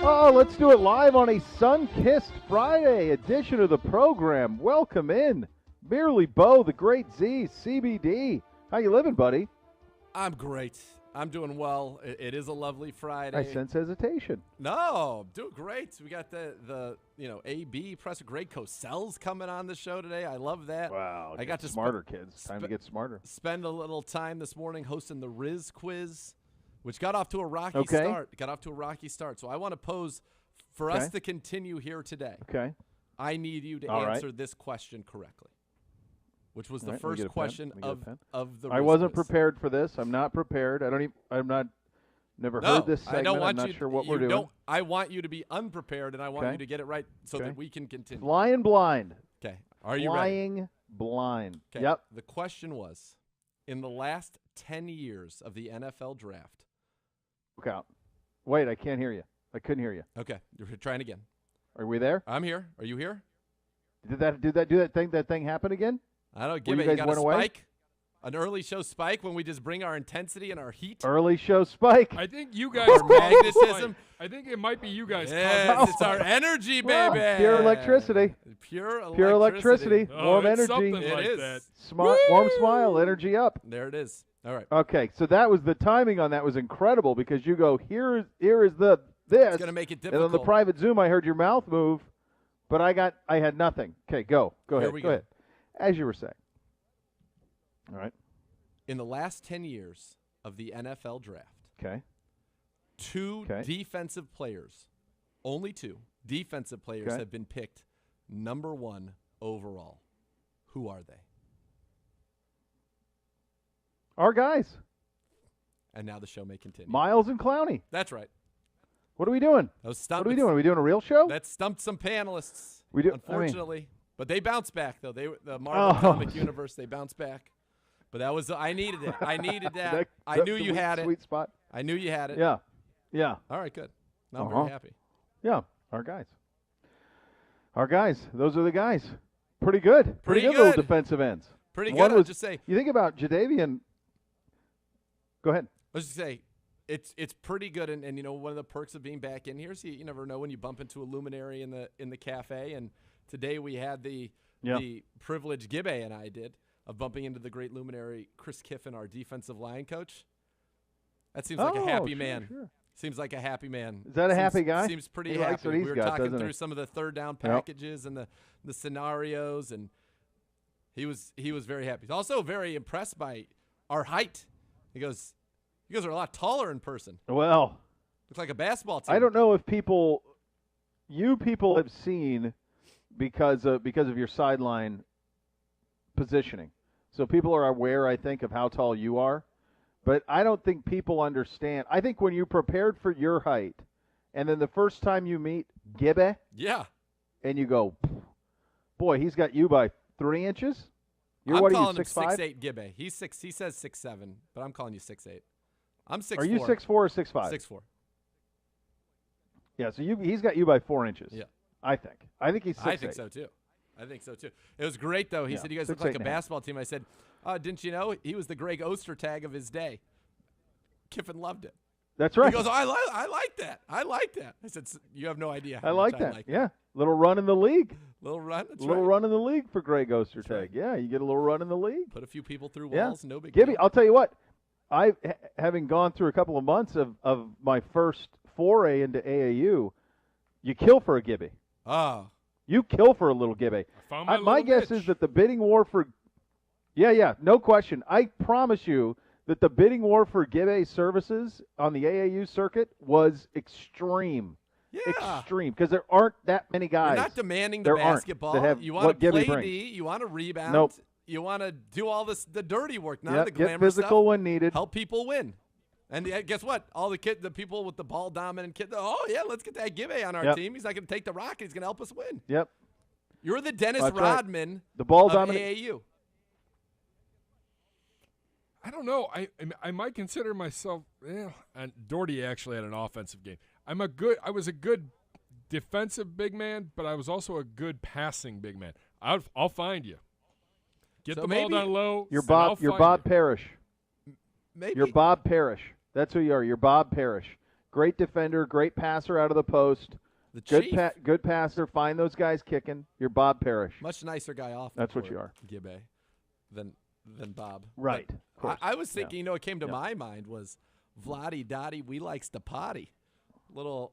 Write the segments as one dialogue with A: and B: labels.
A: Oh, let's do it live on a sun-kissed Friday edition of the program. Welcome in, Merely Beau, the Great Z, CBD. How you living, buddy?
B: I'm great. I'm doing well. It is a lovely Friday.
A: I sense hesitation.
B: No, doing great. We got the AB presser. Greg Cosell's coming on the show today. I love that.
A: Wow,
B: I got to
A: smarter kids. Time to get smarter.
B: Spend a little time this morning hosting the Riz quiz, which got off to a rocky start. So I want to pose for us to continue here today.
A: Okay.
B: I need you to answer this question correctly, which was the first question of the Riz
A: I wasn't
B: quiz.
A: Prepared for this. I'm not prepared. Never heard this segment. I'm not sure what we're doing.
B: I want you to be unprepared, and I want you to get it right so that we can continue.
A: Flying blind.
B: Okay. Are you ready?
A: Flying blind.
B: Okay.
A: Yep.
B: The question was, in the last 10 years of the NFL draft.
A: Look out. Wait, I can't hear you. I couldn't hear you.
B: Okay. You're trying again.
A: Are we there?
B: I'm here. Are you here?
A: Did that thing happen again?
B: I don't know. You got a spike? An early show spike when we just bring our intensity and our heat?
A: Early show spike.
C: I think you guys
B: magnetism.
C: I think it might be you guys.
B: Yes, it's our energy, baby.
A: Pure electricity.
B: Pure
A: electricity.
C: Oh,
A: Warm
C: it's
A: energy.
C: something like that.
A: Smart, warm smile. Energy up.
B: There it is. All right.
A: Okay, so that was the timing on that was incredible because you go here is this.
B: It's gonna make it difficult.
A: And on the private Zoom, I heard your mouth move, but I had nothing. Okay, go ahead. Go ahead. As you were saying. All right.
B: In the last 10 years of the NFL draft, two defensive players, only two defensive players have been picked number 1 overall. Who are they?
A: Our guys.
B: And now the show may continue.
A: Miles and Clowney.
B: That's right.
A: What are we doing? What are we doing? Are we doing a real show?
B: That stumped some panelists,
A: we do,
B: unfortunately. But they bounced back, though. The Marvel comic universe, they bounced back. But that was I needed it. I needed that. I knew you had it.
A: Sweet spot.
B: I knew you had it.
A: Yeah. Yeah.
B: All right, good. Now I'm very happy.
A: Yeah, our guys. Our guys. Those are the guys. Pretty good.
B: Pretty good
A: little defensive ends.
B: Pretty good. I'll just say.
A: You think about Jadeveon. Go ahead.
B: Let's just say it's pretty good, and you know one of the perks of being back in here is you never know when you bump into a luminary in the cafe. And today we had the privilege Gibbe and I did of bumping into the great luminary Chris Kiffin, our defensive line coach. That seems like a happy man. Sure. Seems like a happy man.
A: Is that a happy guy?
B: Seems pretty
A: he
B: happy.
A: Likes what
B: we
A: he's
B: were
A: got,
B: talking through some of the third down packages and the scenarios, and he was very happy. He's also very impressed by our height. He goes, "You guys are a lot taller in person."
A: Well,
B: looks like a basketball team.
A: I don't know if you people have seen because of your sideline positioning. So people are aware, I think, of how tall you are. But I don't think people understand. I think when you're prepared for your height, and then the first time you meet Gibbe, and you go, boy, he's got you by 3 inches.
B: I'm calling him 6'8" Gibbe. He says 6'7", but I'm calling you 6'8". I'm 6'4".
A: Are you 6'4" or 6'5"?
B: 6'4".
A: Yeah, so he's got you by 4 inches.
B: Yeah.
A: I think he's 6'8".
B: I think so too. It was great, though. He said, "You guys look like a basketball team." I said, "Didn't you know he was the Greg Ostertag of his day?" Kiffin loved it.
A: That's right.
B: He goes, I like that. I like that. I said, "You have no idea how
A: I
B: much
A: like that.
B: I like
A: yeah. Little run in the league.
B: Little run. That's
A: little
B: right.
A: run in the league for Greg Ostertag.
B: Right.
A: Yeah, you get a little run in the league.
B: Put a few people through walls. No big
A: deal.
B: deal.
A: I'll tell you what. Having gone through a couple of months of my first foray into AAU, you kill for a Gibby.
B: Oh.
A: You kill for a little Gibby. My guess is that the bidding war for no question. I promise you that the bidding war for Gibbe's services on the AAU circuit was extreme. Yeah. Extreme, because there aren't that many guys.
B: You're not demanding the basketball. You want to play D. You want to rebound.
A: Nope.
B: You want to do all the dirty work, not the
A: get
B: glamorous
A: physical
B: stuff.
A: when needed.
B: Help people win. And guess what? All the people with the ball dominant kids. Oh yeah, let's get that Gibbe on our team. He's not going to take the rock. He's going to help us win.
A: Yep.
B: You're the Dennis Rodman
A: the ball
B: of
A: dominant
B: AAU.
C: I don't know. I might consider myself. And Doherty actually had an offensive game. I was a good defensive big man, but I was also a good passing big man. I'll find you. Get the ball down low.
A: You're Bob Parrish.
B: Maybe.
A: You're Bob Parrish. That's who you are. You're Bob Parrish. great defender, great passer out of the post.
B: The Chief.
A: Good passer. Find those guys kicking. You're Bob Parrish.
B: Much nicer guy off.
A: That's what you are,
B: Gibbe, than Bob.
A: Right.
B: I was thinking, what came to my mind was Vladdy Dottie. We likes to potty. Little.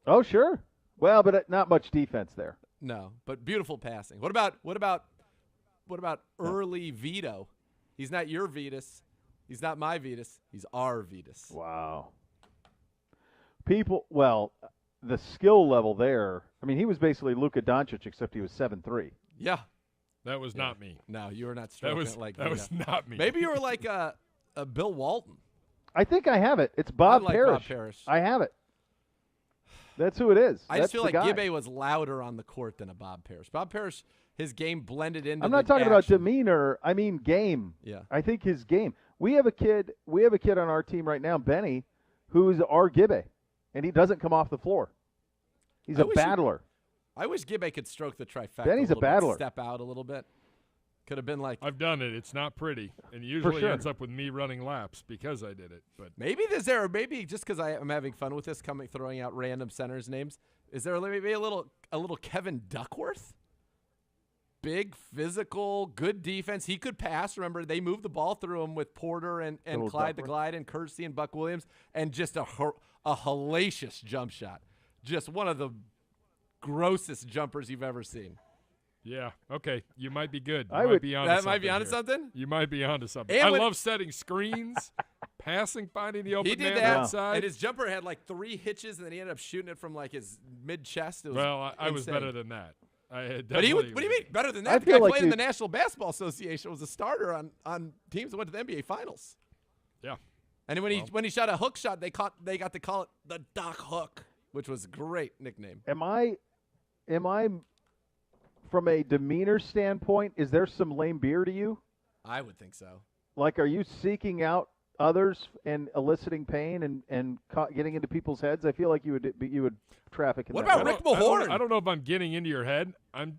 A: Oh sure. Well, but not much defense there.
B: No, but beautiful passing. What about early Vito? He's not your Vetus. He's not my Vetus. He's our Vetus.
A: Wow. The skill level there. I mean, he was basically Luka Doncic, except he was 7'3".
B: Yeah.
C: That was not me.
B: No, you were not stroking it like
C: that. Was not me.
B: Maybe you were like a Bill Walton.
A: I think I have it. It's Bob Parrish. I have it. That's who it is.
B: I just feel like Gibbe was louder on the court than a Bob Parrish. Bob Parrish, his game blended into.
A: I'm not talking about demeanor. I mean game.
B: Yeah.
A: I think his game. We have a kid on our team right now, Benny, who's our Gibbe, and he doesn't come off the floor. He's a battler.
B: I wish Gibbe could stroke the trifecta.
A: Benny's a battler.
B: Step out a little bit. Could have been like.
C: I've done it. It's not pretty, and usually ends up with me running laps because I did it. But
B: maybe just because I'm having fun with this, throwing out random centers names. Is there maybe a little Kevin Duckworth? Big, physical, good defense. He could pass. Remember, they moved the ball through him with Porter and Clyde the Glide and Kersey and Buck Williams, and just a hellacious jump shot. Just one of the grossest jumpers you've ever seen.
C: Yeah. Okay. You might be good.
B: That might be onto something.
C: You might be onto something. I love setting screens, passing, finding the open man outside.
B: And his jumper had like 3 hitches, and then he ended up shooting it from like his mid chest.
C: I was better than that.
B: What do you mean better than that? The guy played in the National Basketball Association, was a starter on teams that went to the NBA Finals.
C: Yeah.
B: And when he shot a hook shot, they got to call it the Doc Hook, which was a great nickname.
A: Am I from a demeanor standpoint, is there some lame beer to you?
B: I would think so.
A: Like, are you seeking out others and eliciting pain and getting into people's heads? I feel like you would traffic in that.
B: What about Rick Mahorn?
C: I don't know if I'm getting into your head. I'm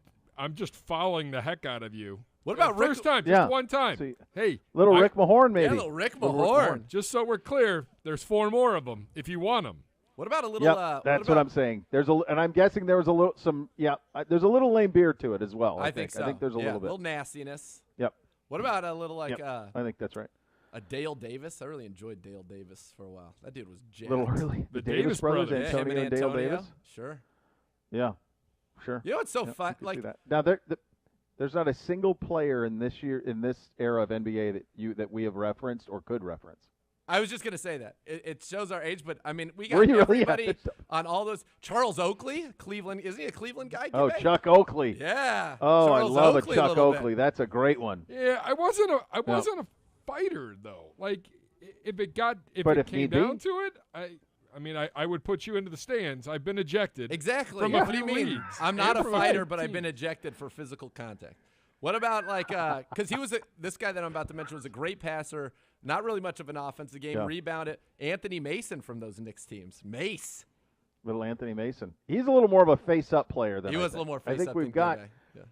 C: just following the heck out of you.
B: What about
C: first time? Just one time.
A: See,
C: hey,
A: Rick Mahorn, maybe.
B: Yeah, little Rick Mahorn.
C: Just so we're clear, there's 4 more of them if you want them.
B: What about a little?
A: That's what I'm saying. And I'm guessing there was a little there's a little lame beer to it as well.
B: I think so.
A: I think there's a little bit.
B: A little nastiness.
A: Yep.
B: What about a little like?
A: I think that's right.
B: A Dale Davis. I really enjoyed Dale Davis for a while. That dude was jacked.
A: A little early. The Davis brothers, Antonio and Dale Davis.
B: Sure.
A: Yeah. Sure.
B: You know what's so fun? Like
A: now, there's not a single player in this era of NBA that we have referenced or could reference.
B: I was just going to say that. It shows our age, but, I mean, we got everybody on all those. Charles Oakley, Cleveland. Isn't he a Cleveland guy?
A: Oh, Chuck Oakley.
B: Yeah.
A: Oh,
B: Charles
A: I love
B: Oakley
A: a Chuck Oakley. That's a great one.
C: Yeah, I wasn't a fighter, though. Like, if it came down to it, I would put you into the stands. I've been ejected.
B: Exactly.
C: From
B: what do you mean?
C: leagues.
B: I'm not a fighter, but I've been ejected for physical contact. What about, like, because this guy that I'm about to mention was a great passer. Not really much of an offensive game. Yeah. Rebounded. Anthony Mason from those Knicks teams. Mace.
A: Little Anthony Mason. He's a little more of a face-up player than
B: he was a little more face-up.
A: I think we've got. Yeah.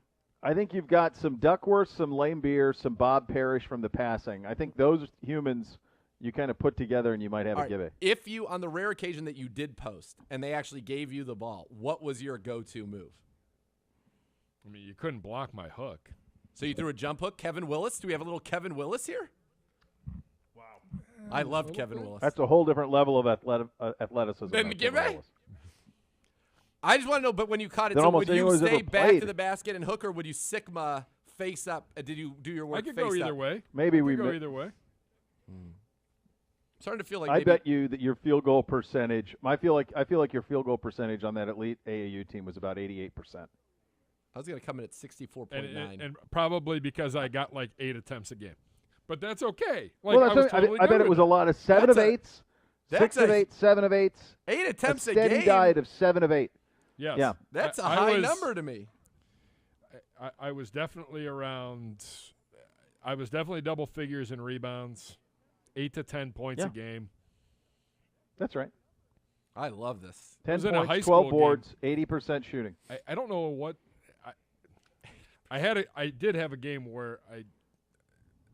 A: I think you've got some Duckworth, some Lame Beer, some Bob Parrish from the passing. I think those humans you kind of put together and you might have a give it.
B: If you, on the rare occasion that you did post and they actually gave you the ball, what was your go-to move?
C: I mean, you couldn't block my hook.
B: So you threw a jump hook. Kevin Willis. Do we have a little Kevin Willis here? I love Kevin Willis.
A: That's a whole different level of athleticism.
B: Then I just want to know, but when you caught it, so would you stay back to the basket and hook, or would you Sigma face up? Did you do your work face up?
C: I could go either way.
A: Maybe we
C: go either way.
B: I'm starting to feel like
A: I bet you that your field goal percentage. I feel like your field goal percentage on that elite AAU team was about 88%.
B: I was going to come in at 64.9,
C: and probably because I got like 8 attempts a game. But that's okay.
A: Like, well, I bet it was a lot of 7 of 8s, 6 of 8, 7 of 8s.
B: 8 attempts a
A: game. Steady diet of 7 of 8.
C: Yes.
A: Yeah.
B: That's a high number to me.
C: I was definitely around. I was definitely double figures in rebounds, 8 to 10 points a game.
A: That's right.
B: I love this.
A: 10 points, 12 boards, 80% shooting.
C: I don't know what. I did have a game where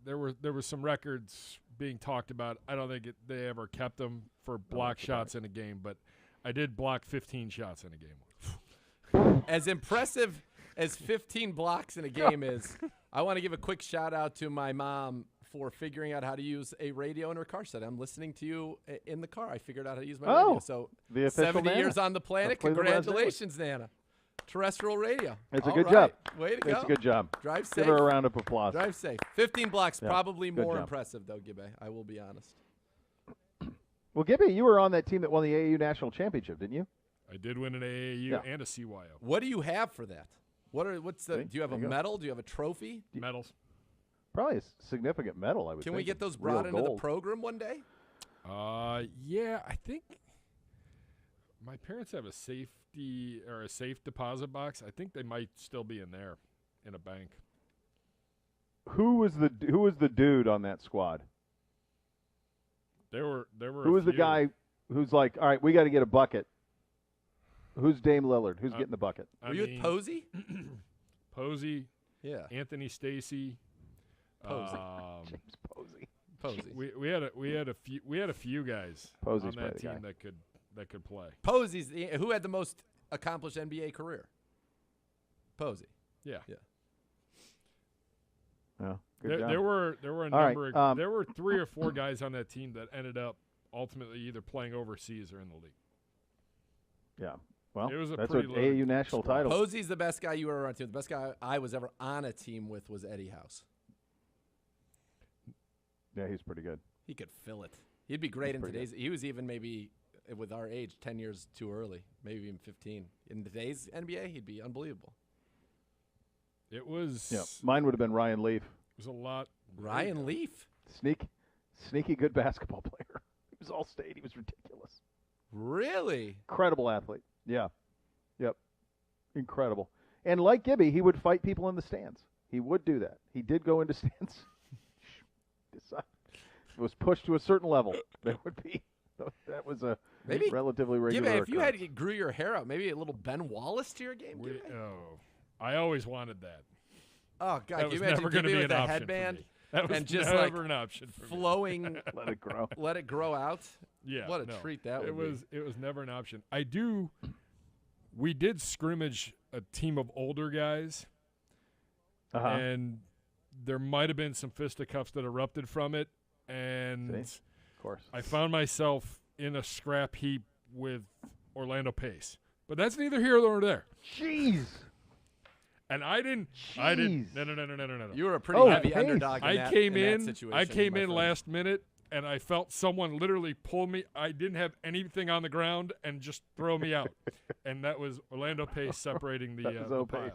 C: there were some records being talked about. I don't think they ever kept them for block shots in a game, but I did block 15 shots in a game.
B: As impressive as 15 blocks in a game is, I want to give a quick shout out to my mom for figuring out how to use a radio in her car. Said, I'm listening to you in the car. I figured out how to use my radio. So
A: the official
B: 70
A: Nana.
B: years on the planet. Congratulations, Nana. Terrestrial radio.
A: It's a good job.
B: Way to go.
A: It's a good job.
B: Drive safe.
A: Give her a round of applause.
B: Drive safe. 15 blocks,
A: Yeah,
B: probably
A: good
B: more
A: job.
B: impressive, though, Gibbe. I will be honest.
A: Well, Gibby, you were on that team that won the AAU National Championship, didn't you?
C: I did win an AAU and a CYO.
B: What do you have for that? Do you have a
A: There you go.
B: medal? Do you have a trophy?
C: Medals.
A: Probably a significant medal, I would
B: Can
A: think.
B: we get those
A: Real
B: brought into the
A: gold.
B: program one day?
C: Yeah, I think my parents have a safety or a safe deposit box. I think they might still be in there in a bank.
A: Who was the dude on that squad?
C: There were
A: Who was the guy who's like, all right, we got to get a bucket? Who's Dame Lillard? Who's getting the bucket?
B: Were you with Posey?
C: Posey,
B: Yeah.
C: Anthony Stacy,
B: Posey.
A: James Posey.
B: Posey.
C: we had a few guys
A: Posey's
C: on that
A: probably the
C: team
A: guy.
C: that could play.
B: Posey's who had the most accomplished NBA career? Posey.
C: Yeah.
A: Oh, good job.
C: There were a
A: All
C: number.
A: right,
C: There were 3 or 4 guys on that team that ended up ultimately either playing overseas or in the league.
A: Yeah. Well,
C: It was a
A: that's
C: pretty
A: what
C: loaded
A: AAU national
C: squad.
A: title.
B: Posey's the best guy you were ever on team. The best guy I was ever on a team with was Eddie House.
A: Yeah, he's pretty good.
B: He could fill it. He'd be great in
A: pretty
B: today's. He was even maybe with our age 10 years too early, maybe even 15. In today's NBA, he'd be unbelievable.
C: It was.
A: Yeah, mine would have been Ryan Leaf.
C: It was a lot.
B: Ryan Leaf.
A: Sneaky good basketball player. He was all state. He was ridiculous.
B: Really?
A: Incredible athlete. Yeah. Yep. Incredible. And like Gibby, he would fight people in the stands. He would do that. He did go into stands. It was pushed to a certain level. There would be. That was a
B: Maybe
A: relatively regular
B: Gibby, if you had
A: occurrence.
B: grew your hair out, maybe a little Ben Wallace to your game. Gibby?
C: I always wanted that.
B: Oh God,
C: That
B: can
C: was
B: you imagine
C: never going to
B: Gibby
C: be
B: with
C: an
B: a
C: option
B: headband
C: for me. That was
B: and just
C: never
B: like
C: an option for me.
B: flowing?
A: Let it grow.
B: Let it grow out.
C: Yeah,
B: What a treat that would be.
C: It was never an option. We did scrimmage a team of older guys, and there might have been some fisticuffs that erupted from it, and
A: See? Of course.
C: I found myself in a scrap heap with Orlando Pace. But that's neither here nor there.
A: Jeez.
C: And I didn't. No.
B: You were a pretty heavy
A: Pace.
B: underdog.
C: I came in
B: that situation,
C: I came
B: my
C: in
B: friend.
C: last minute, and I felt someone literally pull me. I didn't have anything on the ground and just throw me out. And that was Orlando Pace separating the,
A: That was
C: the
A: O-Pace.
C: pile.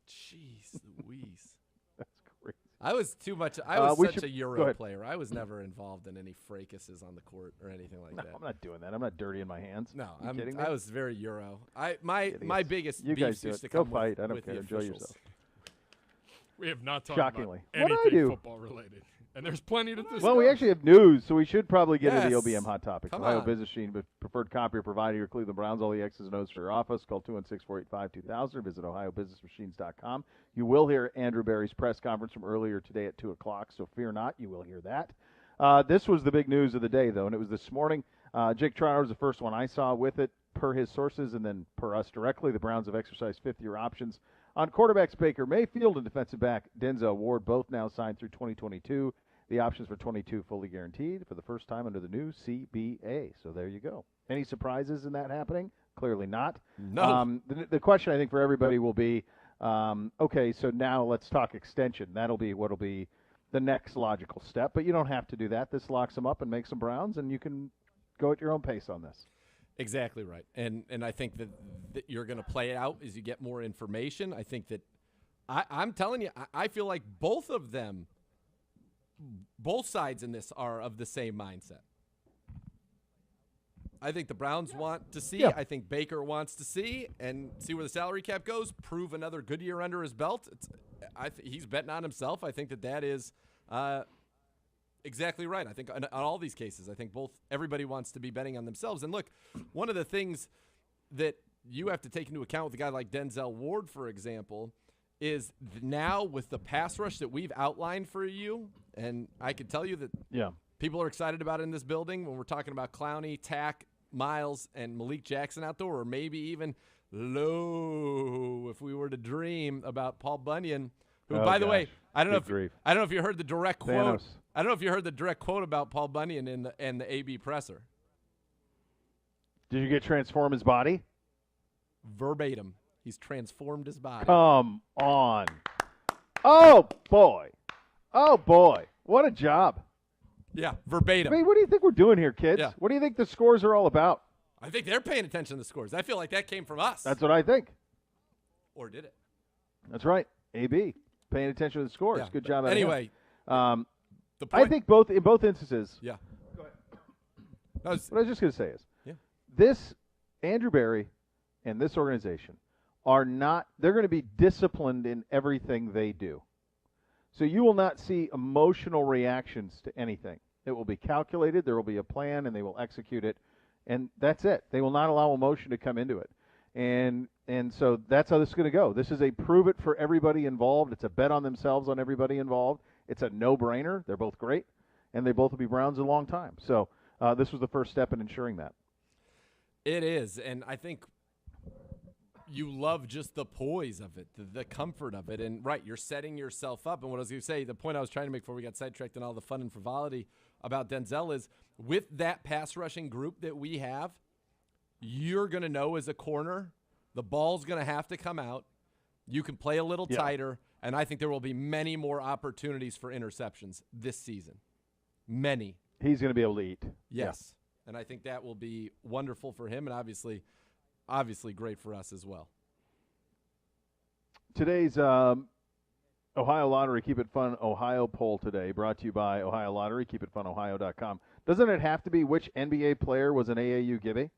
B: Jeez Louise.
A: That's crazy.
B: I was too much. I was
A: we
B: such
A: should-
B: a
A: go
B: Euro
A: ahead.
B: player. I was never involved in any fracases on the court or anything like
A: No,
B: that.
A: I'm not doing that. I'm not dirty in my hands.
B: No,
A: You kidding me?
B: I was very Euro. My
A: Kidding.
B: biggest
A: You guys
B: beefs
A: do
B: used
A: it.
B: to
A: Go
B: come
A: fight. I don't
B: with
A: care.
B: the
A: Enjoy
B: officials.
A: yourself.
C: We have not talked
A: Shockingly.
C: about
A: What'd I
C: anything
A: do?
C: football related. And there's plenty to discuss.
A: Well, we actually have news, so we should probably get into the
B: Yes.
A: OBM Hot Topics.
B: Come
A: Ohio
B: on.
A: Business Machine, but preferred copier provider, your Cleveland Browns, all the X's and O's for your office. Call 216-485-2000 or visit ohiobusinessmachines.com. You will hear Andrew Berry's press conference from earlier today at 2 o'clock, so fear not, you will hear that. This was the big news of the day, though, and it was this morning. Jake Trotter was the first one I saw with it, per his sources, and then per us directly. The Browns have exercised fifth-year options on quarterbacks Baker Mayfield and defensive back Denzel Ward, both now signed through 2022. The options for 22 fully guaranteed for the first time under the new CBA. So there you go. Any surprises in that happening? Clearly not.
B: No.
A: The question I think for everybody will be, okay, so now let's talk extension. That'll be what'll be the next logical step. But you don't have to do that. This locks them up and makes them Browns, and you can go at your own pace on this.
B: Exactly right. And I think that you're going to play it out as you get more information. I think that I'm telling you, I feel like both of them, both sides in this are of the same mindset. I think the Browns want to see.
A: Yeah.
B: I think Baker wants to see and see where the salary cap goes, prove another good year under his belt. He's betting on himself. I think that is exactly right. I think on all these cases, I think everybody wants to be betting on themselves. And look, one of the things that you have to take into account with a guy like Denzel Ward, for example, is now with the pass rush that we've outlined for you, and I can tell you that people are excited about it in this building when we're talking about Clowney, Tack, Miles, and Malik Jackson out there, or maybe even low if we were to dream about Paul Bunyan, who, by the way, I don't know if you heard the direct quote.
A: Thanos.
B: I don't know if you heard the direct quote about Paul Bunyan in the AB presser.
A: Did you get transform his body?
B: Verbatim. He's transformed his body.
A: Come on. Oh, boy. Oh, boy. What a job.
B: Yeah, verbatim.
A: I mean, what do you think we're doing here, kids?
B: Yeah.
A: What do you think the scores are all about?
B: I think they're paying attention to the scores. I feel like that came from us.
A: That's what I think.
B: Or did it?
A: That's right. AB, paying attention to the scores.
B: Yeah.
A: Good job.
B: Anyway,
A: I
B: point,
A: think in both instances.
B: Yeah.
A: Go ahead.
B: What
A: I was just going to say is,
B: yeah.
A: This Andrew Berry and this organization are not. They're going to be disciplined in everything they do. So you will not see emotional reactions to anything. It will be calculated. There will be a plan, and they will execute it. And that's it. They will not allow emotion to come into it. And so that's how this is going to go. This is a prove it for everybody involved. It's a bet on themselves on everybody involved. It's a no-brainer. They're both great, and they both will be Browns a long time. So this was the first step in ensuring that.
B: It is, and I think you love just the poise of it, the comfort of it. And, right, you're setting yourself up. And what I was going to say, the point I was trying to make before we got sidetracked and all the fun and frivolity about Denzel is with that pass rushing group that we have, you're going to know as a corner the ball's going to have to come out. You can play a little tighter, and I think there will be many more opportunities for interceptions this season. Many.
A: He's going to be able to eat.
B: Yes. Yeah. And I think that will be wonderful for him and obviously great for us as well.
A: Today's Ohio Lottery Keep It Fun Ohio poll today brought to you by Ohio Lottery, keepitfunohio.com. Doesn't it have to be which NBA player was an AAU Gibby?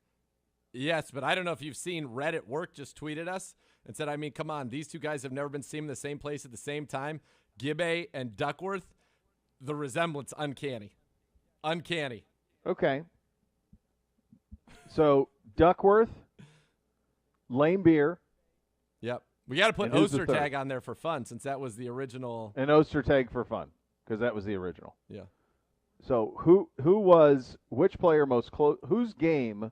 B: Yes, but I don't know if you've seen Red at Work just tweeted us and said, I mean, come on, these two guys have never been seen in the same place at the same time. Gibbe and Duckworth, the resemblance, uncanny. Uncanny.
A: Okay. So, Duckworth, Lame Beer.
B: Yep. We got to put Ostertag on there for fun since that was the original.
A: And Ostertag for fun because that was the original.
B: Yeah.
A: So, which player whose game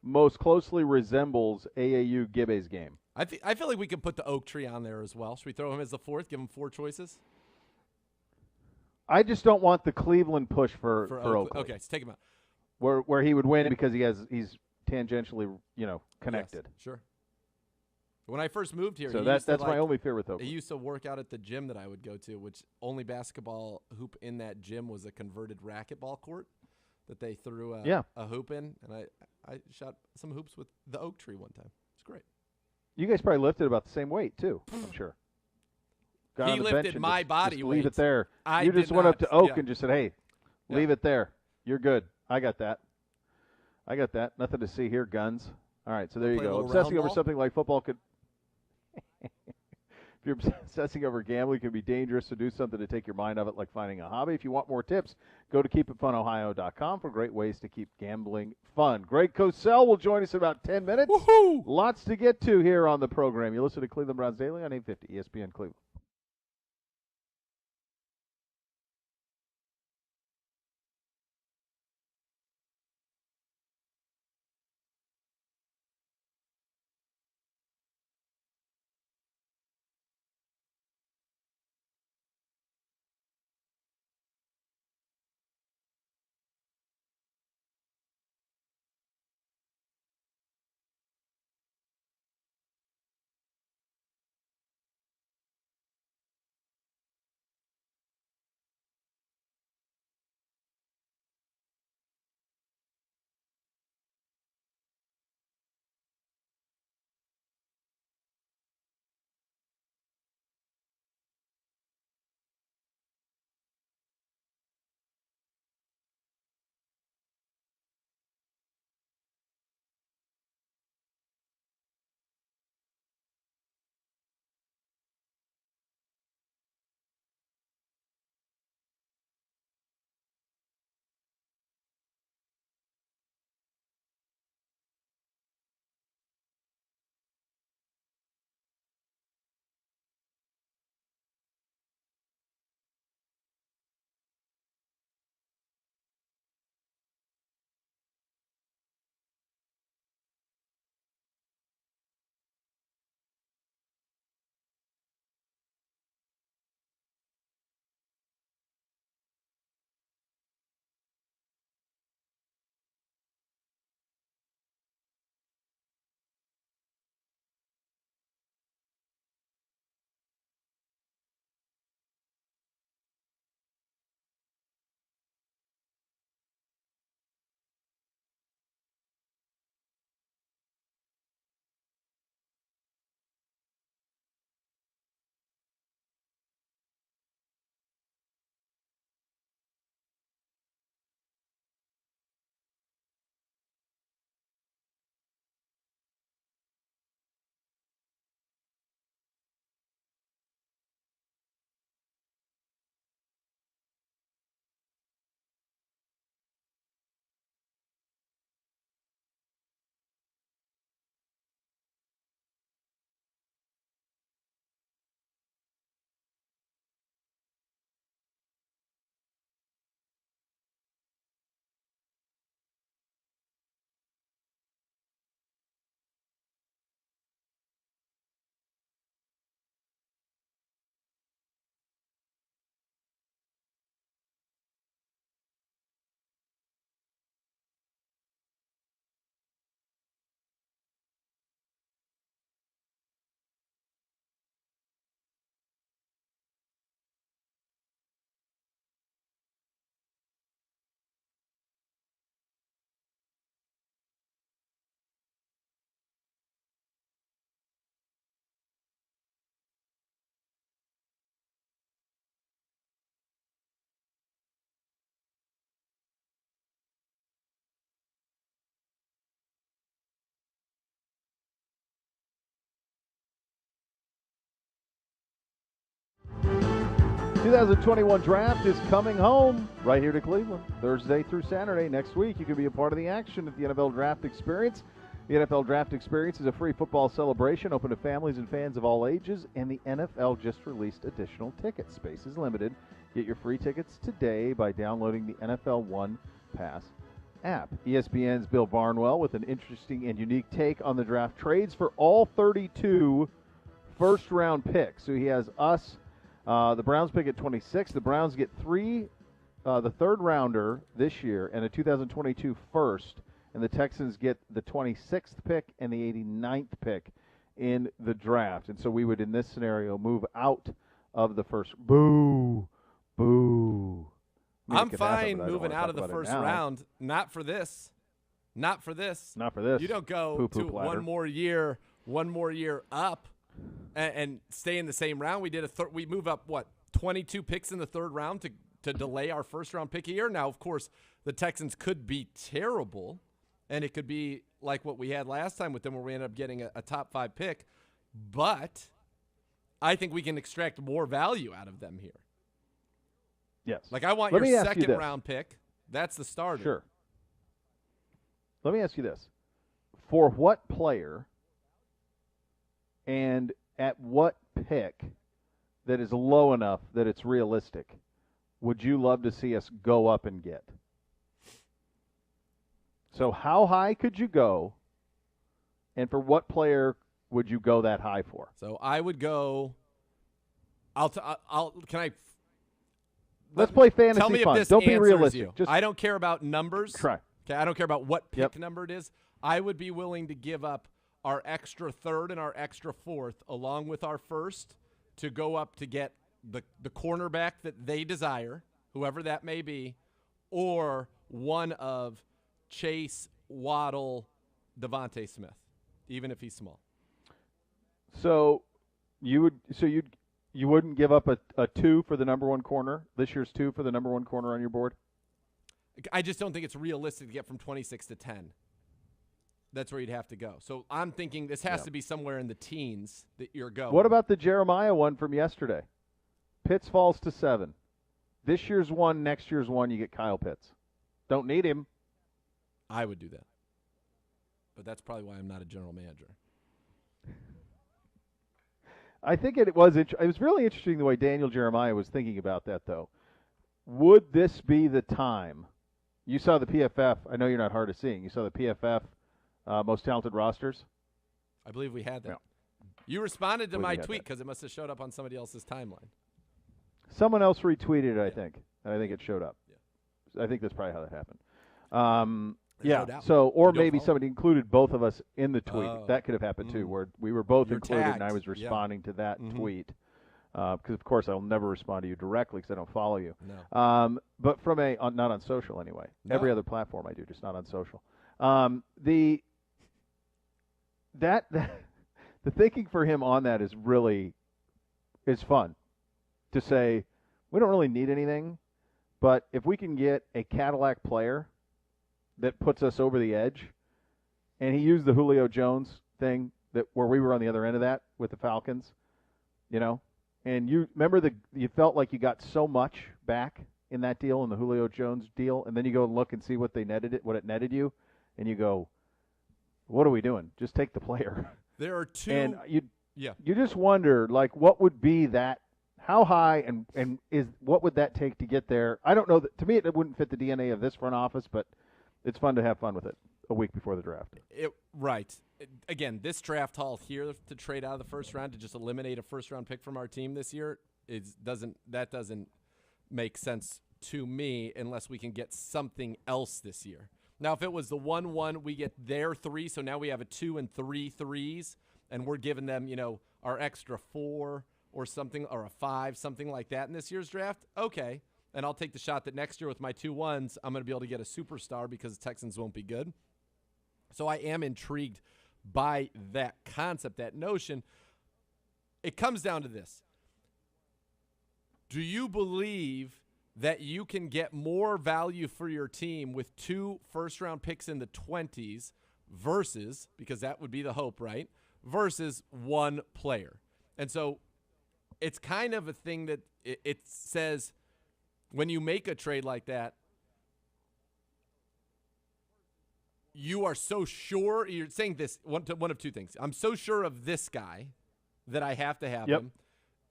A: most closely resembles AAU Gibbe's game?
B: I feel like we could put the Oak Tree on there as well. Should we throw him as the fourth, give him 4 choices?
A: I just don't want the Cleveland push for Oakley.
B: Okay, so take him out.
A: Where he would win because he's tangentially, connected.
B: Yes, sure. When I first moved here,
A: so that's my only fear with Oakley.
B: He used to work out at the gym that I would go to, which only basketball hoop in that gym was a converted racquetball court that they threw a hoop in, and I shot some hoops with the Oak Tree one time. It's great.
A: You guys probably lifted about the same weight too, I'm sure.
B: He lifted my body weight.
A: Leave it there. You just went up to Oak and just said, "Hey, leave it there. You're good. I got that. Nothing to see here. Guns. All right. So there you go. Obsessing over something like football could. If you're obsessing over gambling, it can be dangerous. So do something to take your mind off it, like finding a hobby. If you want more tips, go to keepitfunohio.com for great ways to keep gambling fun. Greg Cosell will join us in about 10 minutes.
B: Woohoo!
A: Lots to get to here on the program. You listen to Cleveland Browns Daily on 850 ESPN Cleveland. 2021 draft is coming home right here to Cleveland, Thursday through Saturday. Next week, you can be a part of the action at the NFL Draft Experience. The NFL Draft Experience is a free football celebration open to families and fans of all ages, and the NFL just released additional tickets. Space is limited. Get your free tickets today by downloading the NFL One Pass app. ESPN's Bill Barnwell with an interesting and unique take on the draft trades for all 32 first-round picks. So he has us. The Browns pick at 26. The Browns get the third rounder this year and a 2022 first, and the Texans get the 26th pick and the 89th pick in the draft. And so we would, in this scenario, move out of the first. Boo.
B: I'm fine moving out of the first round. Not for this. Not for this. You don't go to one more year up and stay in the same round. We move up 22 picks in the third round to delay our first round pick a year. Now, of course, the Texans could be terrible, and it could be like what we had last time with them, where we ended up getting a top 5 pick. But I think we can extract more value out of them here.
A: Yes.
B: Like, I want your second round pick. That's the starter.
A: Sure. Let me ask you this: for what player? And at what pick that is low enough that it's realistic would you love to see us go up and get? So how high could you go, and for what player would you go that high for?
B: So I would go
A: Let's play fantasy
B: tell me
A: fun.
B: If this
A: Don't be realistic.
B: You. I don't care about numbers.
A: Try.
B: Okay, I don't care about what pick number it is. I would be willing to give up our extra third and our extra fourth, along with our first, to go up to get the cornerback that they desire, whoever that may be, or one of Chase, Waddle, Devontae Smith, even if he's small.
A: So you wouldn't give up a 2 for the number 1 corner, this year's 2 for the number 1 corner on your board?
B: I just don't think it's realistic to get from 26 to 10. That's where you'd have to go. So I'm thinking this has to be somewhere in the teens that you're going.
A: What about the Jeremiah one from yesterday? Pitts falls to 7. This year's 1, next year's 1, you get Kyle Pitts. Don't need him.
B: I would do that. But that's probably why I'm not a general manager.
A: I think it was really interesting the way Daniel Jeremiah was thinking about that, though. Would this be the time? You saw the PFF. I know you're not hard of seeing. You saw the PFF most talented rosters.
B: I believe we had that.
A: Yeah.
B: You responded to my tweet because it must have showed up on somebody else's timeline.
A: Someone else retweeted it, I think, and I think it showed up. Yeah. I think that's probably how that happened.
B: No
A: so, or maybe somebody included both of us in the tweet. That could have happened, too, where we were both included,
B: tagged.
A: and I was responding to that tweet. Because, of course, I'll never respond to you directly because I don't follow you.
B: No.
A: But from not on social anyway.
B: No.
A: Every other platform I do, just not on social. The thinking for him on that is fun to say, we don't really need anything, but if we can get a Cadillac player that puts us over the edge, and he used the Julio Jones thing where we were on the other end of that with the Falcons, and you remember you felt like you got so much back in that deal, in the Julio Jones deal, and then you go and look and see what it netted you, and you go, what are we doing? Just take the player.
B: There are 2.
A: And you just wonder, like, what would be that? How high and what would that take to get there? I don't know. To me, it wouldn't fit the DNA of this front office, but it's fun to have fun with it a week before the draft.
B: Right. Again, this draft haul here to trade out of the first round to just eliminate a first-round pick from our team this year doesn't make sense to me unless we can get something else this year. Now, if it was the 1-1, we get their 3, so now we have a 2 and 3 threes, and we're giving them, our extra 4 or something, or a 5, something like that in this year's draft, okay. And I'll take the shot that next year with my 2 1s, I'm going to be able to get a superstar because the Texans won't be good. So I am intrigued by that concept, that notion. It comes down to this. Do you believe that you can get more value for your team with 2 first-round picks in the 20s versus, because that would be the hope, right, versus 1 player? And so it's kind of a thing that it says when you make a trade like that, you are so sure. You're saying this one of two things. I'm so sure of this guy that I have to have him.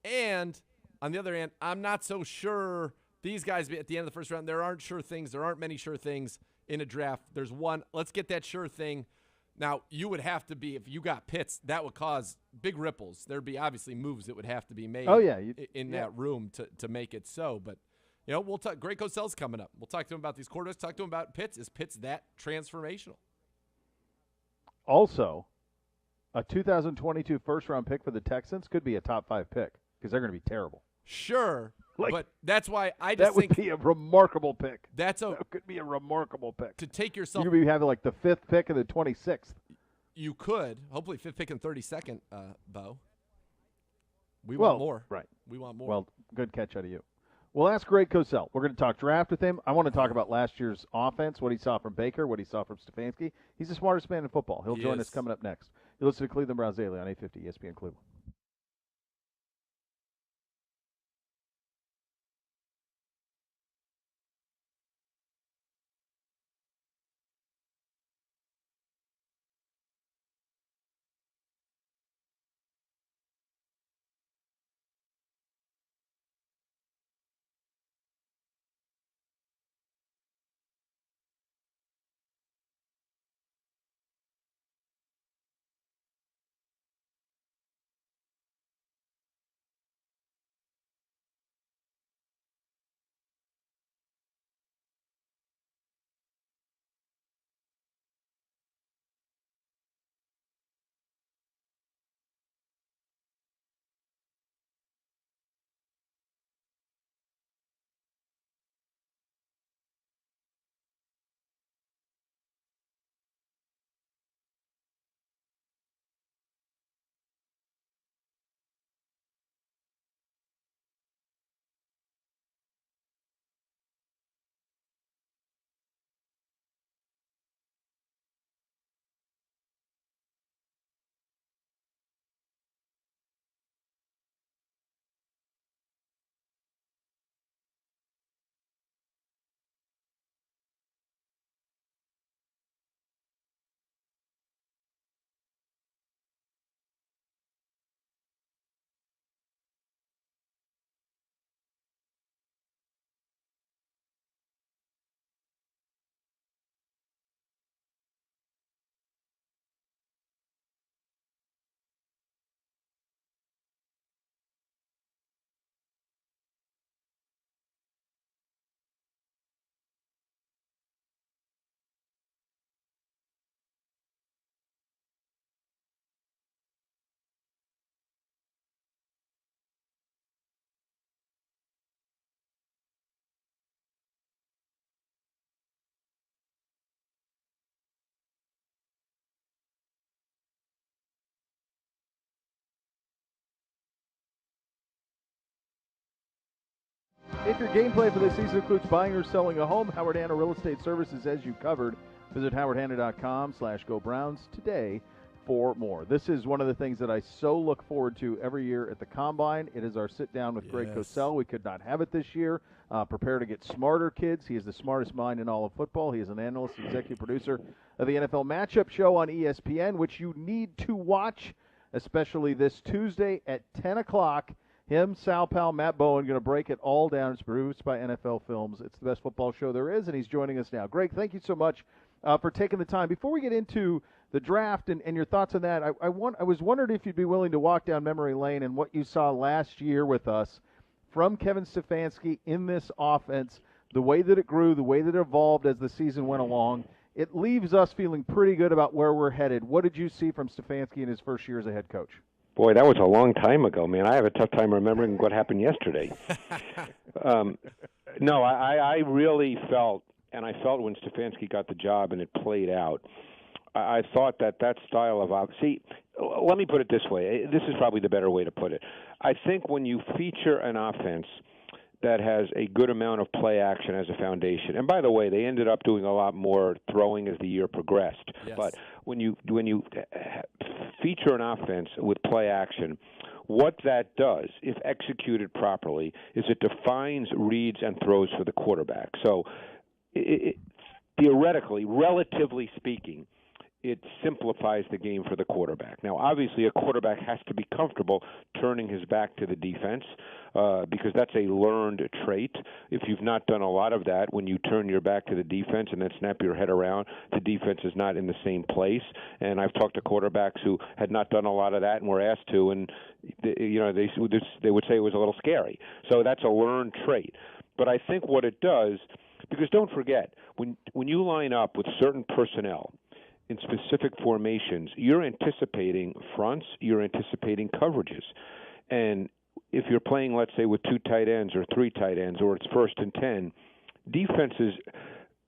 B: And on the other hand, I'm not so sure these guys at the end of the first round. There aren't sure things. There aren't many sure things in a draft. There's one. Let's get that sure thing. Now, you would have to be, if you got Pitts, that would cause big ripples. There'd be obviously moves that would have to be made in that room to make it so. But, we'll talk. Greg Cosell's coming up. We'll talk to him about these quarterbacks. Talk to him about Pitts. Is Pitts that transformational?
A: Also, a 2022 first-round pick for the Texans could be a top-5 pick because they're going to be terrible.
B: Sure, but that's why I just think
A: that would be a remarkable pick.
B: That
A: could be a remarkable pick.
B: To take yourself,
A: you could be having like the 5th pick and the 26th.
B: You could, hopefully 5th pick and 32nd, Beau. We want more.
A: Right.
B: We want more.
A: Well, good catch out of you. We'll ask Greg Cosell. We're going to talk draft with him. I want to talk about last year's offense, what he saw from Baker, what he saw from Stefanski. He's the smartest man in football. He'll join us coming up next. You listen to Cleveland Browns Daily on 850 ESPN Cleveland. If your game plan for this season includes buying or selling a home, Howard Hanna Real Estate Services has you covered. Visit howardhanna.com/GoBrowns today for more. This is one of the things that I so look forward to every year at the Combine. It is our sit-down with Greg Cosell. We could not have it this year. Prepare to get smarter, kids. He is the smartest mind in all of football. He is an analyst, executive producer of the NFL Matchup Show on ESPN, which you need to watch, especially this Tuesday at 10 o'clock. Him, Sal Pal, Matt Bowen, going to break it all down. It's produced by NFL Films. It's the best football show there is, and he's joining us now. Greg, thank you so much for taking the time. Before we get into the draft and your thoughts on that, I was wondering if you'd be willing to walk down memory lane and what you saw last year with us from Kevin Stefanski in this offense, the way that it grew, the way that it evolved as the season went along. It leaves us feeling pretty good about where we're headed. What did you see from Stefanski in his first year as a head coach?
D: Boy, that was a long time ago, man. I have a tough time remembering what happened yesterday. No, I really felt, and I felt when Stefanski got the job and it played out, I thought that style of – see, let me put it this way. This is probably the better way to put it. I think when you feature an offense that has a good amount of play action as a foundation. And by the way, they ended up doing a lot more throwing as the year progressed.
B: Yes.
D: But when you feature an offense with play action, what that does, if executed properly, is it defines reads and throws for the quarterback. So theoretically, relatively speaking, it simplifies the game for the quarterback. Now, obviously, a quarterback has to be comfortable turning his back to the defense because that's a learned trait. If you've not done a lot of that, when you turn your back to the defense and then snap your head around, the defense is not in the same place. And I've talked to quarterbacks who had not done a lot of that and were asked to, and they would say it was a little scary. So that's a learned trait. But I think what it does, because don't forget, when you line up with certain personnel in specific formations, you're anticipating fronts, you're anticipating coverages. And if you're playing, let's say, with 2 tight ends or 3 tight ends, or it's 1st and 10, defenses,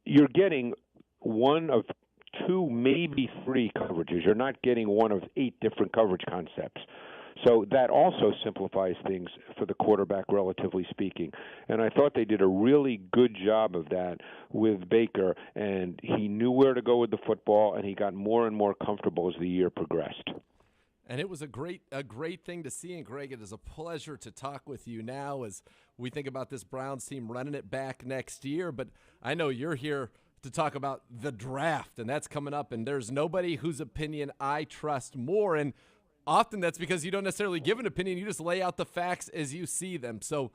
D: you're getting one of 2, maybe 3 coverages. You're not getting one of 8 different coverage concepts. So that also simplifies things for the quarterback, relatively speaking. And I thought they did a really good job of that with Baker, and he knew where to go with the football, and he got more and more comfortable as the year progressed.
B: And it was a great thing to see. And, Greg, it is a pleasure to talk with you now as we think about this Browns team running it back next year. But I know you're here to talk about the draft, and that's coming up, and there's nobody whose opinion I trust more. And often that's because you don't necessarily give an opinion. You just lay out the facts as you see them. So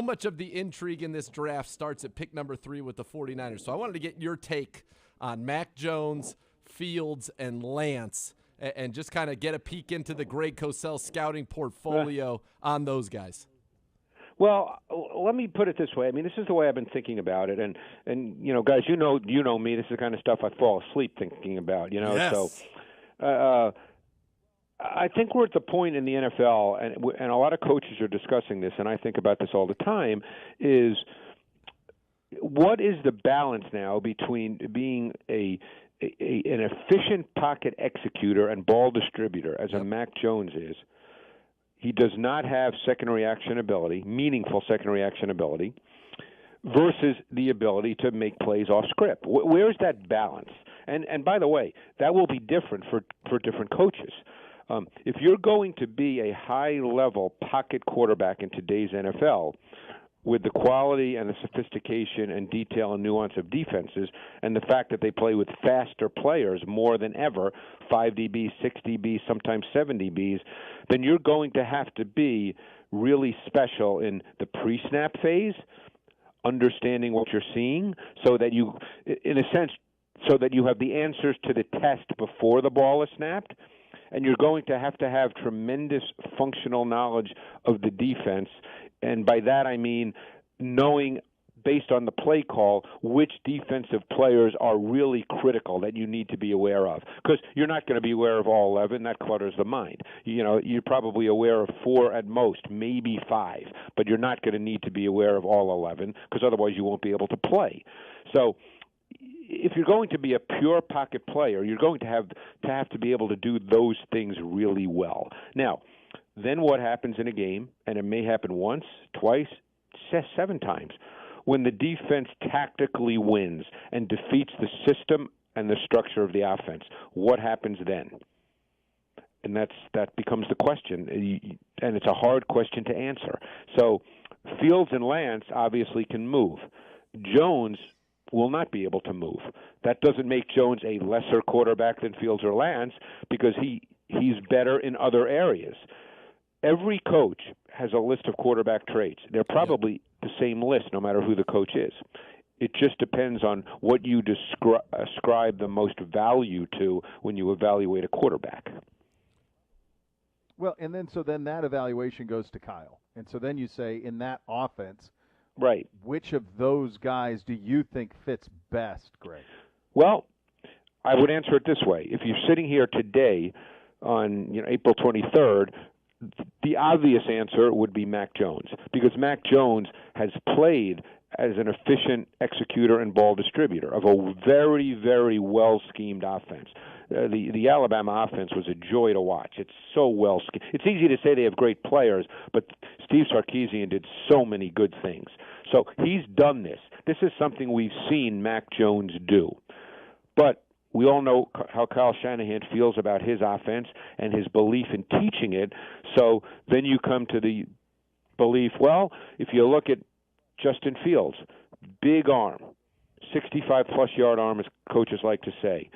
B: much of the intrigue in this draft starts at pick number 3 with the 49ers. So I wanted to get your take on Mac Jones, Fields, and Lance, and just kind of get a peek into the Greg Cosell scouting portfolio on those guys.
D: Well, let me put it this way. I mean, this is the way I've been thinking about it. And guys, you know me. This is the kind of stuff I fall asleep thinking about,
B: Yes.
D: So I think we're at the point in the NFL, and a lot of coaches are discussing this, and I think about this all the time, is what is the balance now between being an efficient pocket executor and ball distributor, as a Mac Jones is. He does not have secondary action ability, meaningful secondary action ability, versus the ability to make plays off script. Where's that balance? And by the way, that will be different for different coaches. If you're going to be a high-level pocket quarterback in today's NFL, with the quality and the sophistication and detail and nuance of defenses, and the fact that they play with faster players more than ever, 5 DBs, 6 DBs, sometimes 7 DBs, then you're going to have to be really special in the pre-snap phase, understanding what you're seeing, so that you, in a sense, so that you have the answers to the test before the ball is snapped. And you're going to have tremendous functional knowledge of the defense. And by that I mean knowing, based on the play call, which defensive players are really critical that you need to be aware of. Because you're not going to be aware of all 11. That clutters the mind. You're probably aware of 4 at most, maybe 5. But you're not going to need to be aware of all 11, because otherwise you won't be able to play. So if you're going to be a pure pocket player, you're going to have to be able to do those things really well. Now, then what happens in a game, and it may happen once, twice, 7 times, when the defense tactically wins and defeats the system and the structure of the offense, what happens then? And that becomes the question, and it's a hard question to answer. So Fields and Lance obviously can move. Jones will not be able to move. That doesn't make Jones a lesser quarterback than Fields or Lance, because he's better in other areas. Every coach has a list of quarterback traits. They're probably the same list no matter who the coach is. It just depends on what you ascribe the most value to when you evaluate a quarterback.
A: Well, and then that evaluation goes to Kyle. And so then you say, in that offense,
D: right,
A: which of those guys do you think fits best, Greg?
D: Well, I would answer it this way. If you're sitting here today on April 23rd, the obvious answer would be Mac Jones, because Mac Jones has played as an efficient executor and ball distributor of a very, very well-schemed offense. The Alabama offense was a joy to watch. It's so well schemed. It's easy to say they have great players, but Steve Sarkisian did so many good things. So he's done this. This is something we've seen Mac Jones do. But We all know how Kyle Shanahan feels about his offense and his belief in teaching it. So then you come to the belief, well, if you look at Justin Fields, big arm, 65-plus yard arm, as coaches like to say,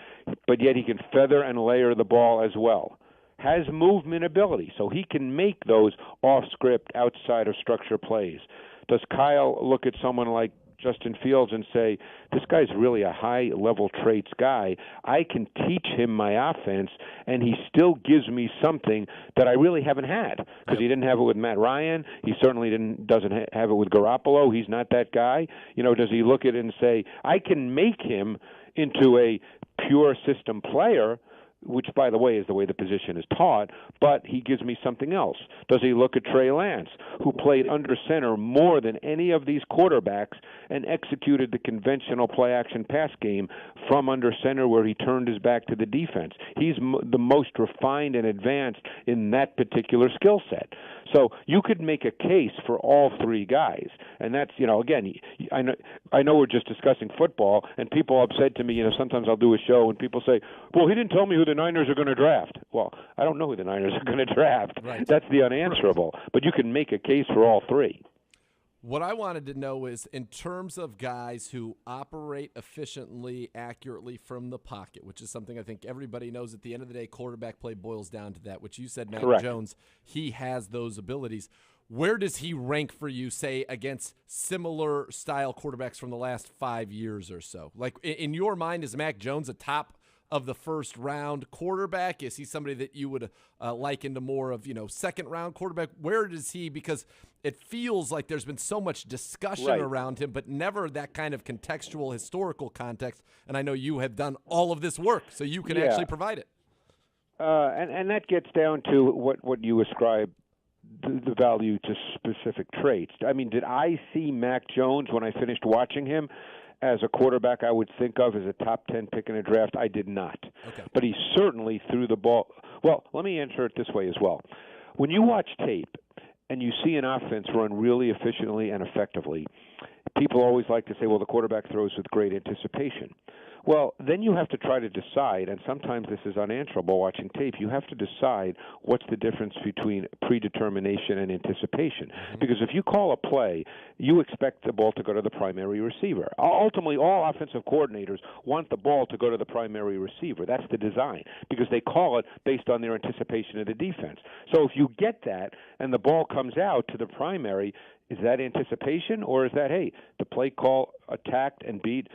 D: but yet he can feather and layer the ball as well. Has movement ability, so he can make those off-script, outside-of-structure plays. Does Kyle look at someone like Justin Fields and say, this guy's really a high-level traits guy. I can teach him my offense, and he still gives me something that I really haven't had, because he didn't have it with Matt Ryan. He certainly doesn't have it with Garoppolo. He's not that guy. Does he look at it and say, I can make him into a pure system player, which, by the way, is the way the position is taught, but he gives me something else. Does he look at Trey Lance, who played under center more than any of these quarterbacks and executed the conventional play-action pass game from under center where he turned his back to the defense? He's the most refined and advanced in that particular skill set. So you could make a case for all three guys, and that's, again, I know we're just discussing football, and people have said to me, sometimes I'll do a show and people say, well, he didn't tell me who the Niners are going to draft. Well, I don't know who the Niners are going to draft.
B: Right.
D: That's the unanswerable. But you can make a case for all three.
B: What I wanted to know is, in terms of guys who operate efficiently, accurately from the pocket, which is something I think everybody knows at the end of the day, quarterback play boils down to that, which you said, Mac
D: Correct.
B: Jones, he has those abilities. Where does he rank for you, say, against similar style quarterbacks from the last 5 years or so? Like, in your mind, is Mac Jones a top of the first round quarterback? Is he somebody that you would liken to more of, second round quarterback? Where does he, because it feels like there's been so much discussion around him, but never that kind of contextual historical context. And I know you have done all of this work, so you can actually provide it.
D: And that gets down to what you ascribe the value to specific traits. I mean, did I see Mac Jones when I finished watching him as a quarterback I would think of as a top 10 pick in a draft? I did not.
B: Okay.
D: But he certainly threw the ball. Well, let me answer it this way as well. When you watch tape and you see an offense run really efficiently and effectively, people always like to say, well, the quarterback throws with great anticipation. Well, then you have to try to decide, and sometimes this is unanswerable watching tape, you have to decide what's the difference between predetermination and anticipation. Mm-hmm. Because if you call a play, you expect the ball to go to the primary receiver. Ultimately, all offensive coordinators want the ball to go to the primary receiver. That's the design, because they call it based on their anticipation of the defense. So if you get that and the ball comes out to the primary, is that anticipation, or is that, hey, the play call attacked and beat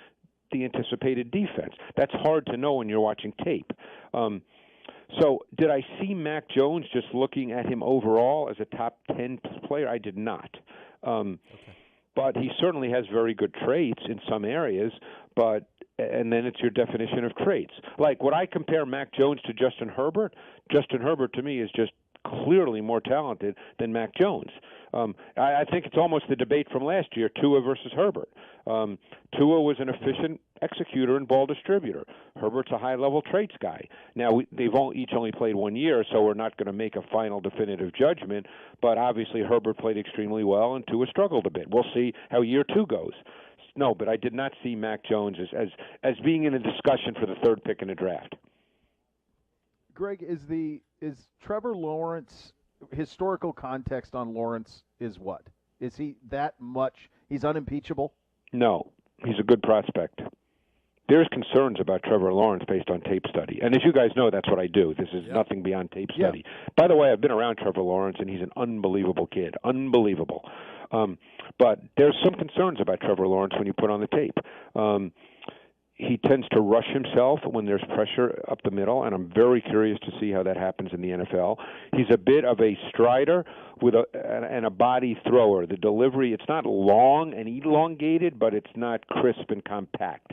D: the anticipated defense? That's hard to know when you're watching tape. So did I see Mac Jones just looking at him overall as a top 10 player? I did not. But he certainly has very good traits in some areas, and then it's your definition of traits. Like, would I compare Mac Jones to Justin Herbert? Justin Herbert, to me, is just clearly more talented than Mac Jones. I think it's almost the debate from last year, Tua versus Herbert. Tua was an efficient executor and ball distributor. Herbert's a high-level traits guy. Now, they've each only played 1 year, so we're not going to make a final definitive judgment, but obviously Herbert played extremely well and Tua struggled a bit. We'll see how year 2 goes. No, but I did not see Mac Jones as being in a discussion for the third pick in the draft.
A: Greg, is Trevor Lawrence, historical context on Lawrence is what? Is he that much? He's unimpeachable?
D: No, he's a good prospect. There's concerns about Trevor Lawrence based on tape study. And as you guys know, that's what I do. This is nothing beyond tape study. By the way, I've been around Trevor Lawrence, and he's an unbelievable kid. Unbelievable. But there's some concerns about Trevor Lawrence when you put on the tape. He tends to rush himself when there's pressure up the middle, and I'm very curious to see how that happens in the NFL. He's a bit of a strider and a body thrower. The delivery, it's not long and elongated, but it's not crisp and compact.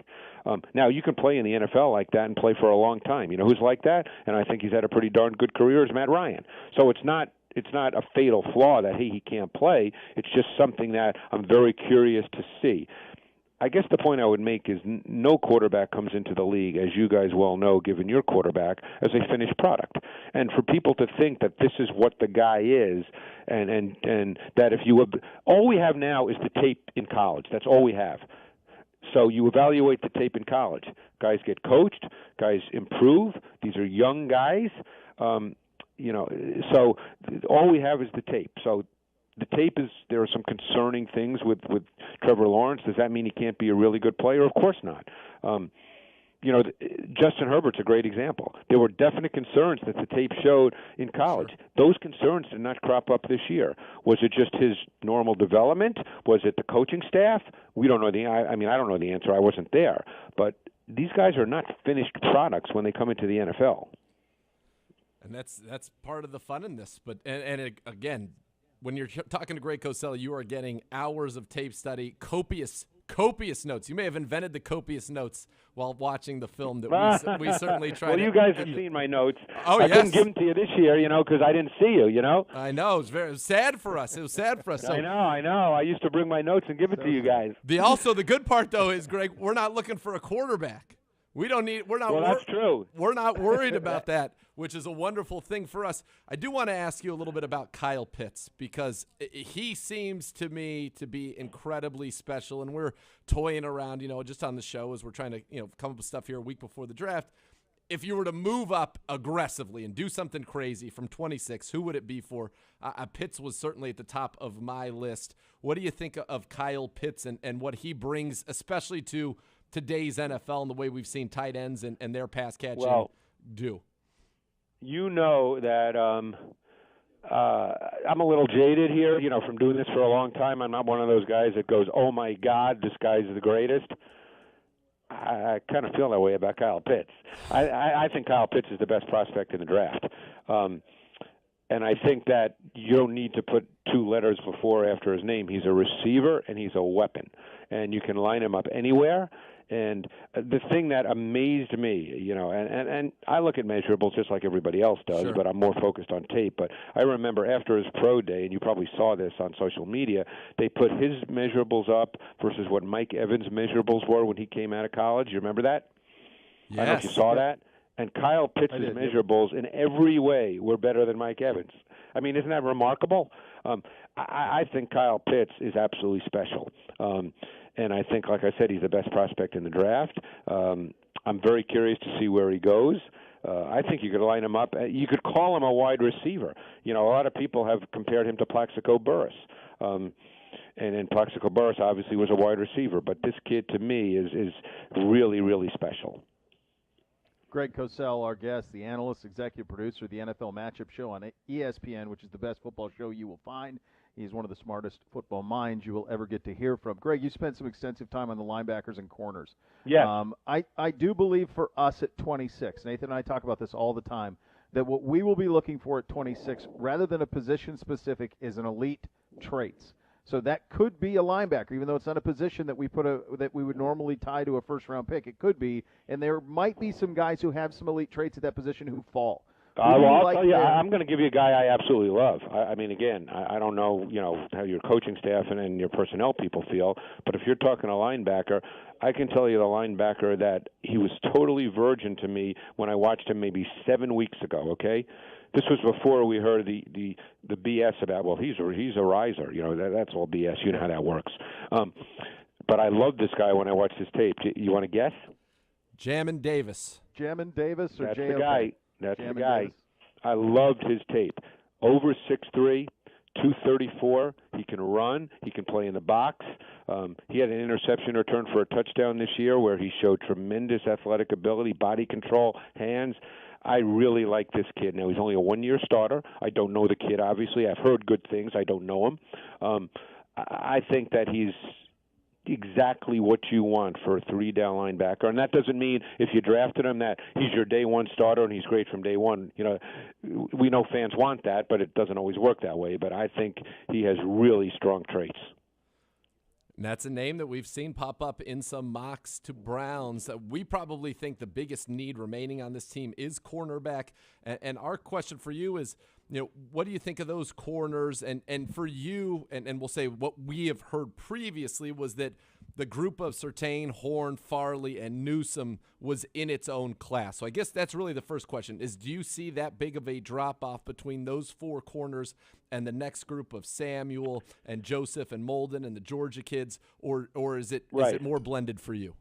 D: Now, you can play in the NFL like that and play for a long time. You know who's like that? And I think he's had a pretty darn good career, is Matt Ryan. So it's not a fatal flaw that he can't play. It's just something that I'm very curious to see. I guess the point I would make is no quarterback comes into the league, as you guys well know, given your quarterback, as a finished product. And for people to think that this is what the guy is, and that if you have, all we have now is the tape in college. That's all we have. So you evaluate the tape in college. Guys get coached. Guys improve. These are young guys. So all we have is the tape. So the tape is, there are some concerning things with Trevor Lawrence. Does that mean he can't be a really good player? Of course not. Justin Herbert's a great example. There were definite concerns that the tape showed in college. Sure. Those concerns did not crop up this year. Was it just his normal development? Was it the coaching staff? We don't know I don't know the answer. I wasn't there. But these guys are not finished products when they come into the NFL.
B: And that's part of the fun in this. But again, when you're talking to Greg Cosell, you are getting hours of tape study, copious notes. You may have invented the copious notes while watching the film that we certainly tried.
D: Well, you guys have seen my notes.
B: Oh,
D: I
B: yes.
D: couldn't give them to you this year, because I didn't see you,
B: I know. It was sad for us. So,
D: I know. I used to bring my notes and give it to you guys.
B: The good part, though, is, Greg, we're not looking for a quarterback.
D: That's true.
B: We're not worried about that, which is a wonderful thing for us. I do want to ask you a little bit about Kyle Pitts, because he seems to me to be incredibly special, and we're toying around, just on the show as we're trying to, come up with stuff here a week before the draft. If you were to move up aggressively and do something crazy from 26, who would it be for? Pitts was certainly at the top of my list. What do you think of Kyle Pitts and what he brings, especially to today's NFL and the way we've seen tight ends and their pass catching do?
D: You know that I'm a little jaded here, from doing this for a long time. I'm not one of those guys that goes, oh, my God, this guy's the greatest. I kind of feel that way about Kyle Pitts. I think Kyle Pitts is the best prospect in the draft. And I think that you don't need to put two letters before or after his name. He's a receiver, and he's a weapon. And you can line him up anywhere. And the thing that amazed me, and I look at measurables just like everybody else does,
B: Sure.
D: But I'm more focused on tape. But I remember after his pro day, and you probably saw this on social media, they put his measurables up versus what Mike Evans' measurables were when he came out of college. You remember that?
B: Yes.
D: I don't know if you saw that. And Kyle Pitts' measurables in every way were better than Mike Evans. I mean, isn't that remarkable? I think Kyle Pitts is absolutely special. And I think, like I said, he's the best prospect in the draft. I'm very curious to see where he goes. I think you could line him up. You could call him a wide receiver. A lot of people have compared him to Plaxico Burress. And Plaxico Burress obviously was a wide receiver. But this kid, to me, is really, really special.
A: Greg Cosell, our guest, the analyst, executive producer of the NFL Matchup Show on ESPN, which is the best football show you will find. He's one of the smartest football minds you will ever get to hear from. Greg, you spent some extensive time on the linebackers and corners.
D: Yeah.
A: I do believe for us at 26, Nathan and I talk about this all the time, that what we will be looking for at 26, rather than a position-specific, is an elite traits. So that could be a linebacker, even though it's not a position that we would normally tie to a first-round pick. It could be, and there might be some guys who have some elite traits at that position who fall.
D: I'll tell you, I'm going to give you a guy I absolutely love. I mean, again, I don't know, how your coaching staff and your personnel people feel, but if you're talking a linebacker, I can tell you the linebacker that he was totally virgin to me when I watched him maybe 7 weeks ago. Okay, this was before we heard the BS about, well, he's a riser. That's all BS. You know how that works. But I loved this guy when I watched his tape. You want to guess?
B: Jamin Davis.
A: Jamin Davis or
D: That's
A: J.O.K.?
D: the guy. That's
A: Jamin
D: the guy.
A: Davis.
D: I loved his tape. Over 6'3", 234. He can run. He can play in the box. He had an interception return for a touchdown this year where he showed tremendous athletic ability, body control, hands. I really like this kid. Now, he's only a one-year starter. I don't know the kid, obviously. I've heard good things. I don't know him. I think that he's exactly what you want for a three-down linebacker. And that doesn't mean if you drafted him that he's your day one starter and he's great from day one. We know fans want that, but it doesn't always work that way. But I think he has really strong traits.
B: And that's a name that we've seen pop up in some mocks to Browns. We probably think the biggest need remaining on this team is cornerback. And our question for you is, what do you think of those corners? And for you, and we'll say what we have heard previously was that the group of Surtain, Horn, Farley, and Newsome was in its own class. So I guess that's really the first question is, do you see that big of a drop-off between those four corners and the next group of Samuel and Joseph and Molden and the Georgia kids, or is it more blended for you?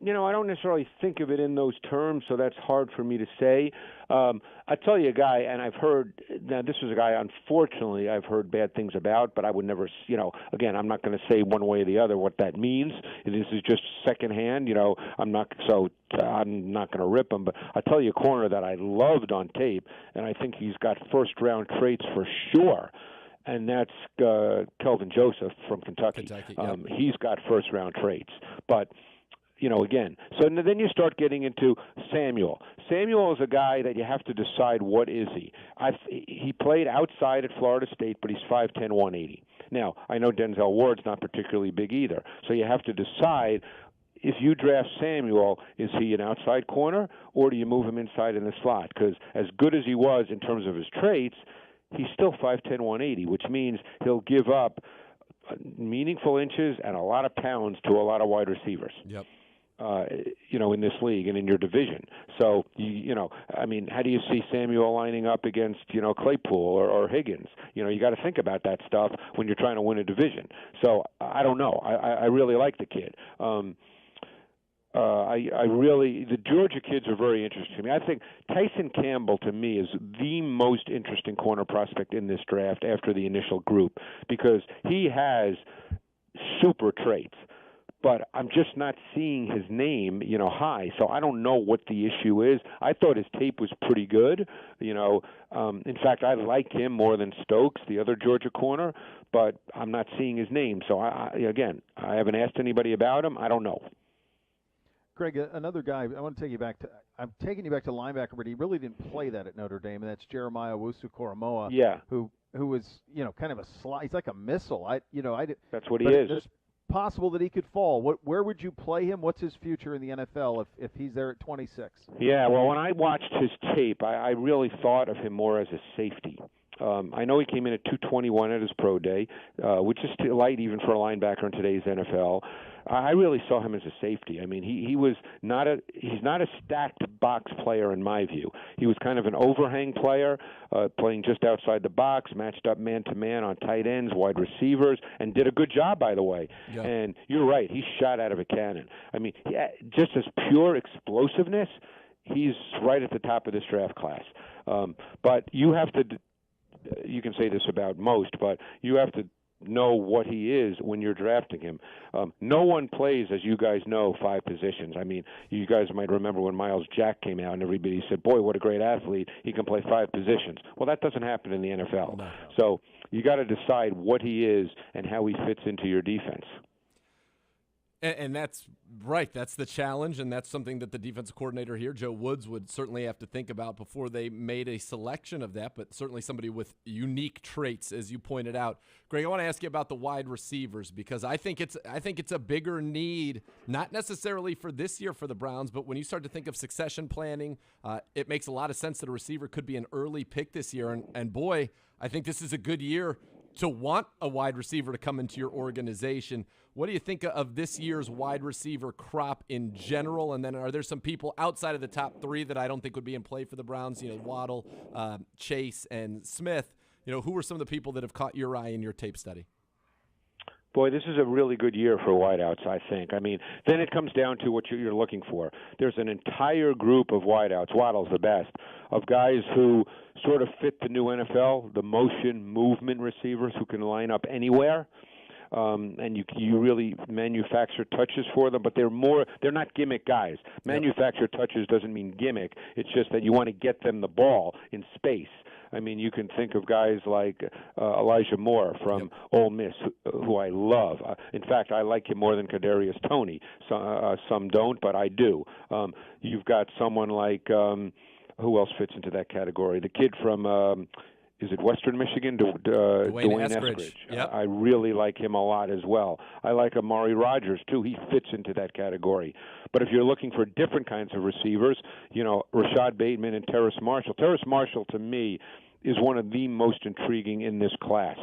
D: I don't necessarily think of it in those terms, so that's hard for me to say. I tell you a guy, and I've heard, now this is a guy, unfortunately, I've heard bad things about, but I would never, again, I'm not going to say one way or the other what that means. This is just secondhand, I'm not going to rip him, but I'll tell you a corner that I loved on tape, and I think he's got first-round traits for sure. And that's Kelvin Joseph from Kentucky.
B: Yep.
D: He's got first-round traits. But, again, so then you start getting into Samuel. Samuel is a guy that you have to decide what is he. He played outside at Florida State, but he's 5'10", 180. Now, I know Denzel Ward's not particularly big either. So you have to decide, if you draft Samuel, is he an outside corner, or do you move him inside in the slot? Because as good as he was in terms of his traits, he's still 5'10", 180, which means he'll give up meaningful inches and a lot of pounds to a lot of wide receivers.
B: Yep.
D: In this league and in your division. So, how do you see Samuel lining up against, Claypool or Higgins? You got to think about that stuff when you're trying to win a division. So, I don't know. I really like the kid. The Georgia kids are very interesting to me. I think Tyson Campbell, to me, is the most interesting corner prospect in this draft after the initial group because he has super traits. But I'm just not seeing his name, high. So I don't know what the issue is. I thought his tape was pretty good. In fact, I like him more than Stokes, the other Georgia corner. But I'm not seeing his name. So, I haven't asked anybody about him. I don't know.
A: Greg, another guy, I'm taking you back to linebacker, but he really didn't play that at Notre Dame, and that's Jeremiah Owusu-Koramoah.
D: Yeah.
A: Who was, kind of a slide. He's like a missile.
D: That's what he is.
A: It's possible that he could fall. Where would you play him? What's his future in the NFL if he's there at 26?
D: Yeah, well, when I watched his tape, I really thought of him more as a safety. I know he came in at 221 at his pro day, which is still light even for a linebacker in today's NFL. I really saw him as a safety. I mean, he's not a stacked box player in my view. He was kind of an overhang player, playing just outside the box, matched up man-to-man on tight ends, wide receivers, and did a good job, by the way.
B: Yeah.
D: And you're right, he shot out of a cannon. I mean, just as pure explosiveness, he's right at the top of this draft class. But you have to, you can say this about most, but you have to know what he is when you're drafting him. No one plays, as you guys know, 5 positions. I mean, you guys might remember when Miles Jack came out and everybody said, boy, what a great athlete. He can play 5 positions. Well, that doesn't happen in the NFL.
B: No.
D: So you got to decide what he is and how he fits into your defense.
B: And that's right. That's the challenge, and that's something that the defensive coordinator here, Joe Woods, would certainly have to think about before they made a selection of that, but certainly somebody with unique traits, as you pointed out. Greg, I want to ask you about the wide receivers because I think it's a bigger need, not necessarily for this year for the Browns, but when you start to think of succession planning, it makes a lot of sense that a receiver could be an early pick this year. And boy, I think this is a good year to want a wide receiver to come into your organization. What do you think of this year's wide receiver crop in general? And then are there some people outside of the top 3 that I don't think would be in play for the Browns? Waddle, Chase, and Smith. Who are some of the people that have caught your eye in your tape study?
D: Boy, this is a really good year for wideouts, I think. I mean, then it comes down to what you're looking for. There's an entire group of wideouts, Waddle's the best, of guys who sort of fit the new NFL, the motion movement receivers who can line up anywhere. And you really manufacture touches for them, but they're not gimmick guys. Manufacture touches doesn't mean gimmick. It's just that you want to get them the ball in space. I mean, you can think of guys like Elijah Moore from Ole Miss, who I love. In fact, I like him more than Kadarius Toney. Some don't, but I do. You've got someone like who else fits into that category? The kid from is it Western Michigan? Dwayne Eskridge.
B: Yep.
D: I really like him a lot as well. I like Amari Rodgers, too. He fits into that category. But if you're looking for different kinds of receivers, Rashad Bateman and Terrace Marshall. Terrace Marshall, to me, is one of the most intriguing in this class.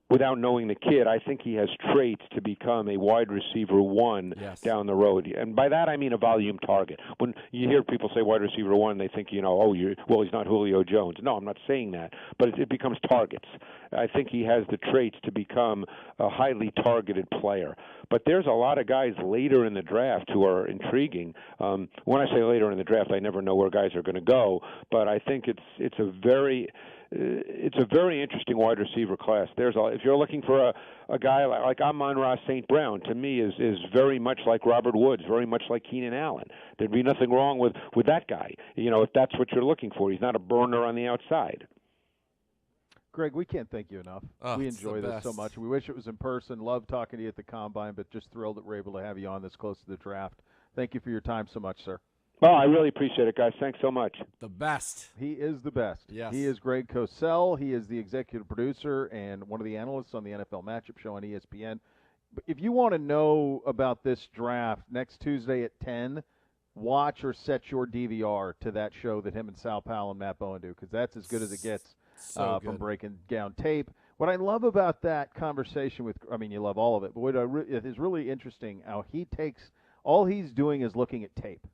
D: without knowing the kid, I think he has traits to become a wide receiver one down the road. And by that, I mean a volume target. When you hear people say wide receiver one, they think, he's not Julio Jones. No, I'm not saying that. But it becomes targets. I think he has the traits to become a highly targeted player. But there's a lot of guys later in the draft who are intriguing. When I say later in the draft, I never know where guys are going to go. But I think it's a very interesting wide receiver class. If you're looking for a guy like Amon-Ra St. Brown, to me is very much like Robert Woods, very much like Keenan Allen. There'd be nothing wrong with that guy, if that's what you're looking for. He's not a burner on the outside.
A: Greg, we can't thank you enough. We enjoy this so much. We wish it was in person. Love talking to you at the Combine, but just thrilled that we're able to have you on this close to the draft. Thank you for your time so much, sir.
D: Oh, I really appreciate it, guys. Thanks so much.
B: The best.
A: He is the best.
B: Yes.
A: He is Greg Cosell. He is the executive producer and one of the analysts on the NFL Matchup Show on ESPN. But if you want to know about this draft next Tuesday at 10, watch or set your DVR to that show that him and Sal Powell and Matt Bowen do, because that's as good as it gets from breaking down tape. What I love about that conversation you love all of it, but what is really interesting, how he takes – all he's doing is looking at tape.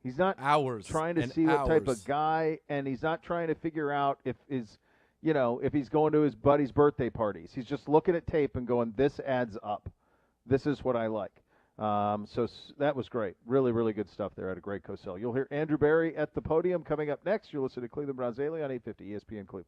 A: He's not trying to see what type of guy, and he's not trying to figure out if he's going to his buddy's birthday parties. He's just looking at tape and going, this adds up. This is what I like. So that was great. Really, really good stuff there out of Greg Cosell. You'll hear Andrew Berry at the podium coming up next. You'll listen to Cleveland Browns Daily on 850 ESPN Cleveland.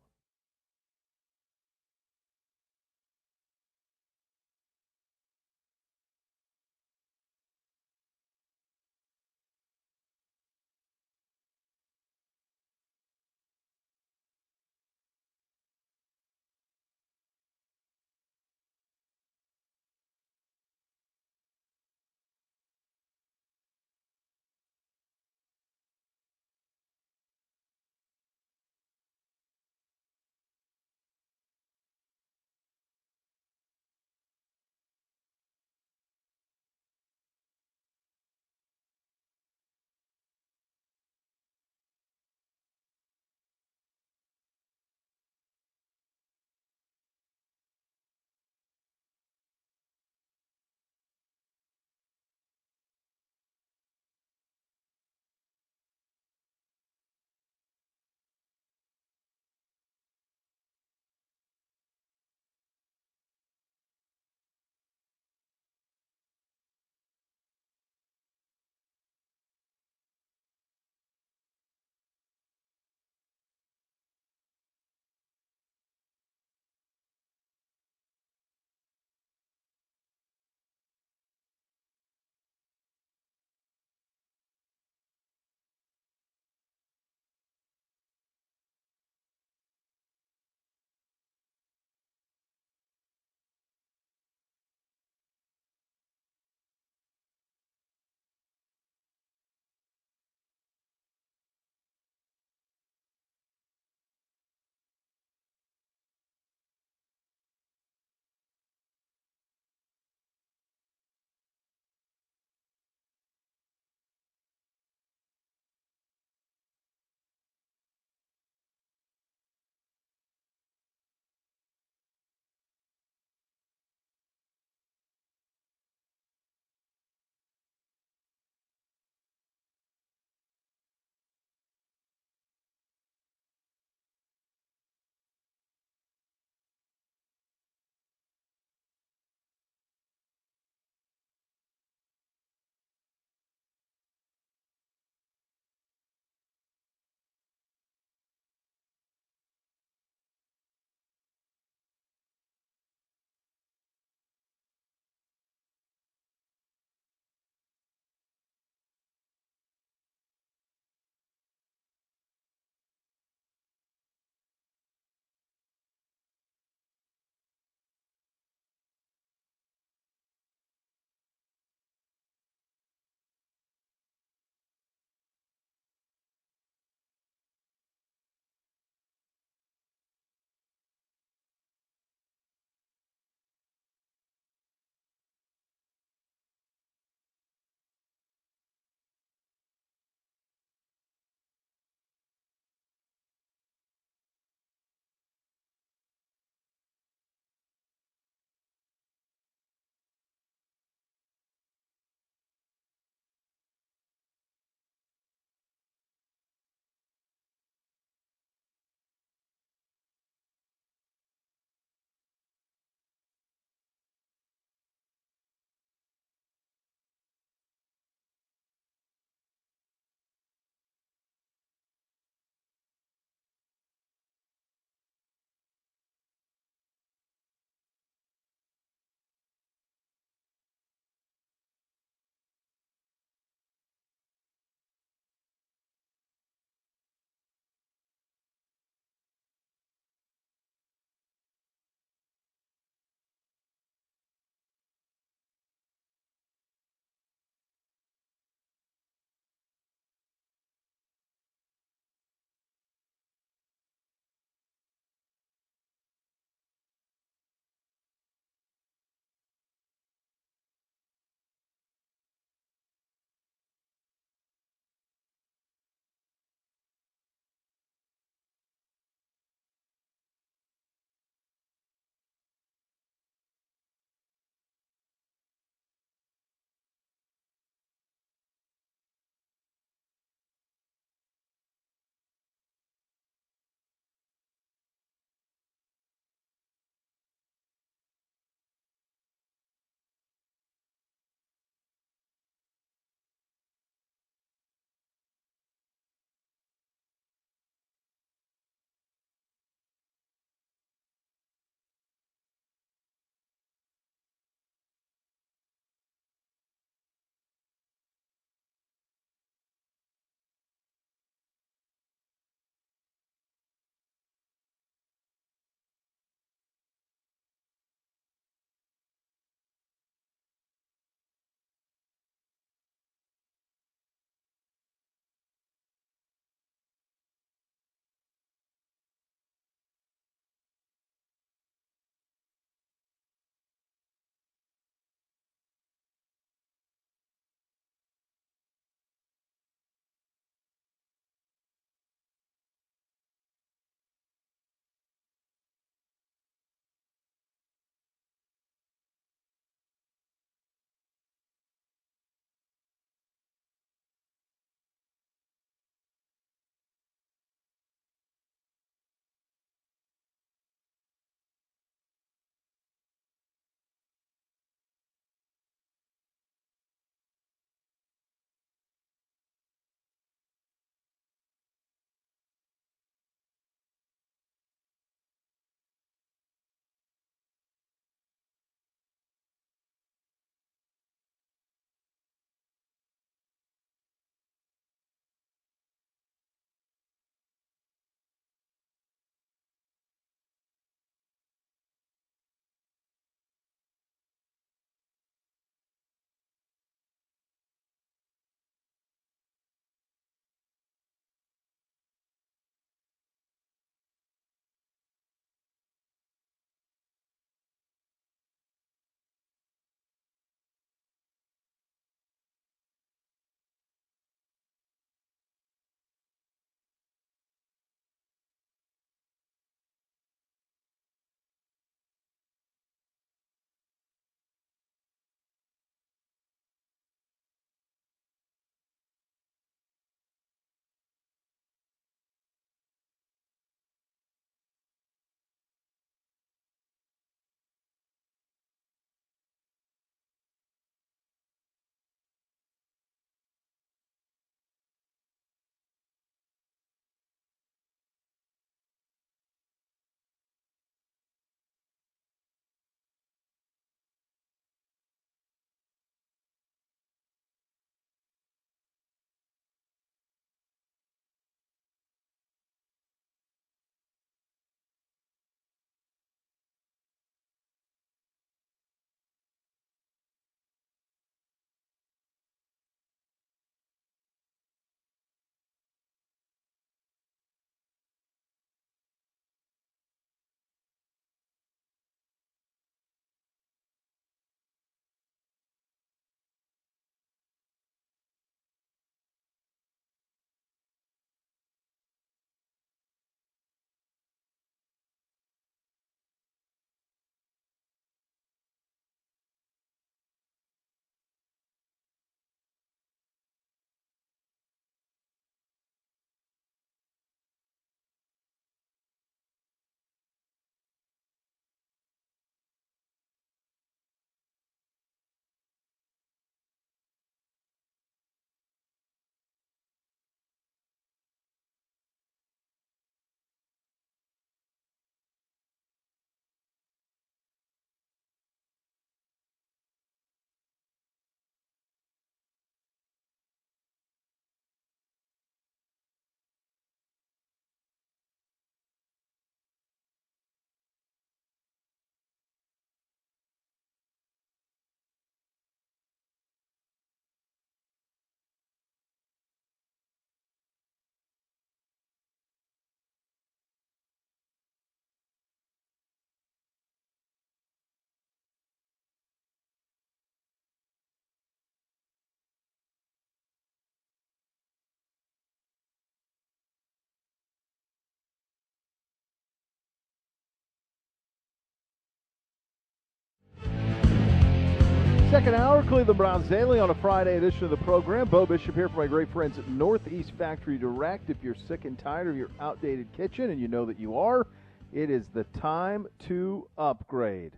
A: Second hour, Cleveland Browns Daily on a Friday edition of the program. Beau Bishop here for my great friends at Northeast Factory Direct. If you're sick and tired of your outdated kitchen, and you know that you are, it is the time to upgrade.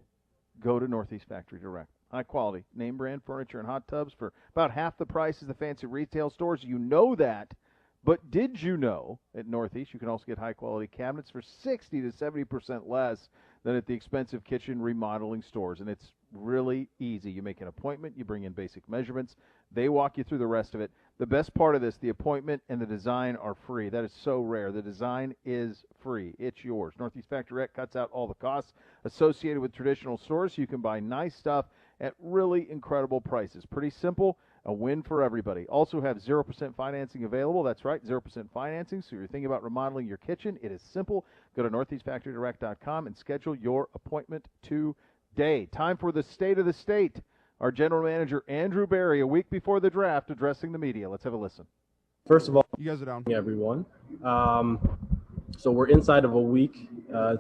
A: Go to Northeast Factory Direct. High quality, name brand furniture and hot tubs for about half the price as the fancy retail stores. You know that. But did you know at Northeast you can also get high quality cabinets for 60 to 70% less than at the expensive kitchen remodeling stores? And it's really easy. You make an appointment, you bring in basic measurements, they walk you through the rest of it. The best part of this, the appointment and the design are free. That is so rare. The design is free. It's yours. Northeast Factory Direct cuts out all the costs associated with traditional stores, so you can buy nice stuff at really incredible prices. Pretty simple, a win for everybody. Also have 0% financing available. That's right, 0% financing. So if you're thinking about remodeling your kitchen, it is simple. Go to northeastfactorydirect.com and schedule your appointment today. Time for the State of the State. Our general manager, Andrew Berry, a week before the draft, addressing the media. Let's have a listen.
E: First of all,
F: you guys are down.
E: Everyone. So we're inside of a week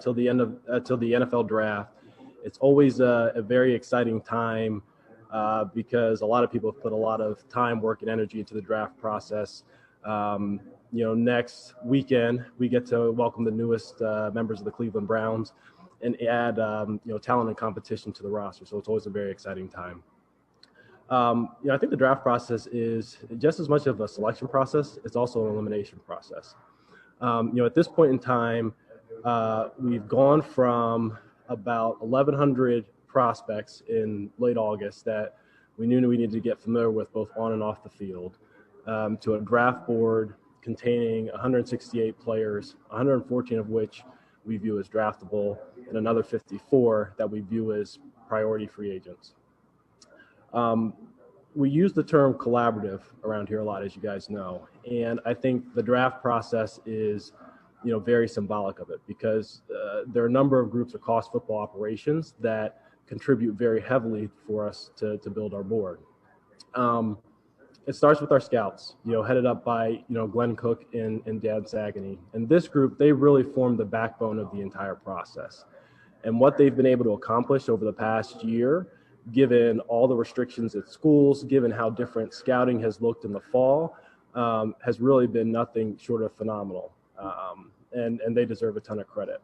E: till the NFL draft. It's always a very exciting time because a lot of people have put a lot of time, work, and energy into the draft process. Next weekend we get to welcome the newest members of the Cleveland Browns and add talent and competition to the roster. So it's always a very exciting time. I think the draft process is just as much of a selection process. It's also an elimination process. At this point in time, we've gone from about 1,100 prospects in late August that we knew we needed to get familiar with both on and off the field, to a draft board containing 168 players, 114 of which we view as draftable, and another 54 that we view as priority free agents. We use the term collaborative around here a lot, as you guys know, and I think the draft process is very symbolic of it because there are a number of groups across football operations that contribute very heavily for us to build our board. It starts with our scouts, headed up by, Glenn Cook and Dan Sagany. And this group, they really form the backbone of the entire process. And what they've been able to accomplish over the past year, given all the restrictions at schools, given how different scouting has looked in the fall, has really been nothing short of phenomenal. And they deserve a ton of credit.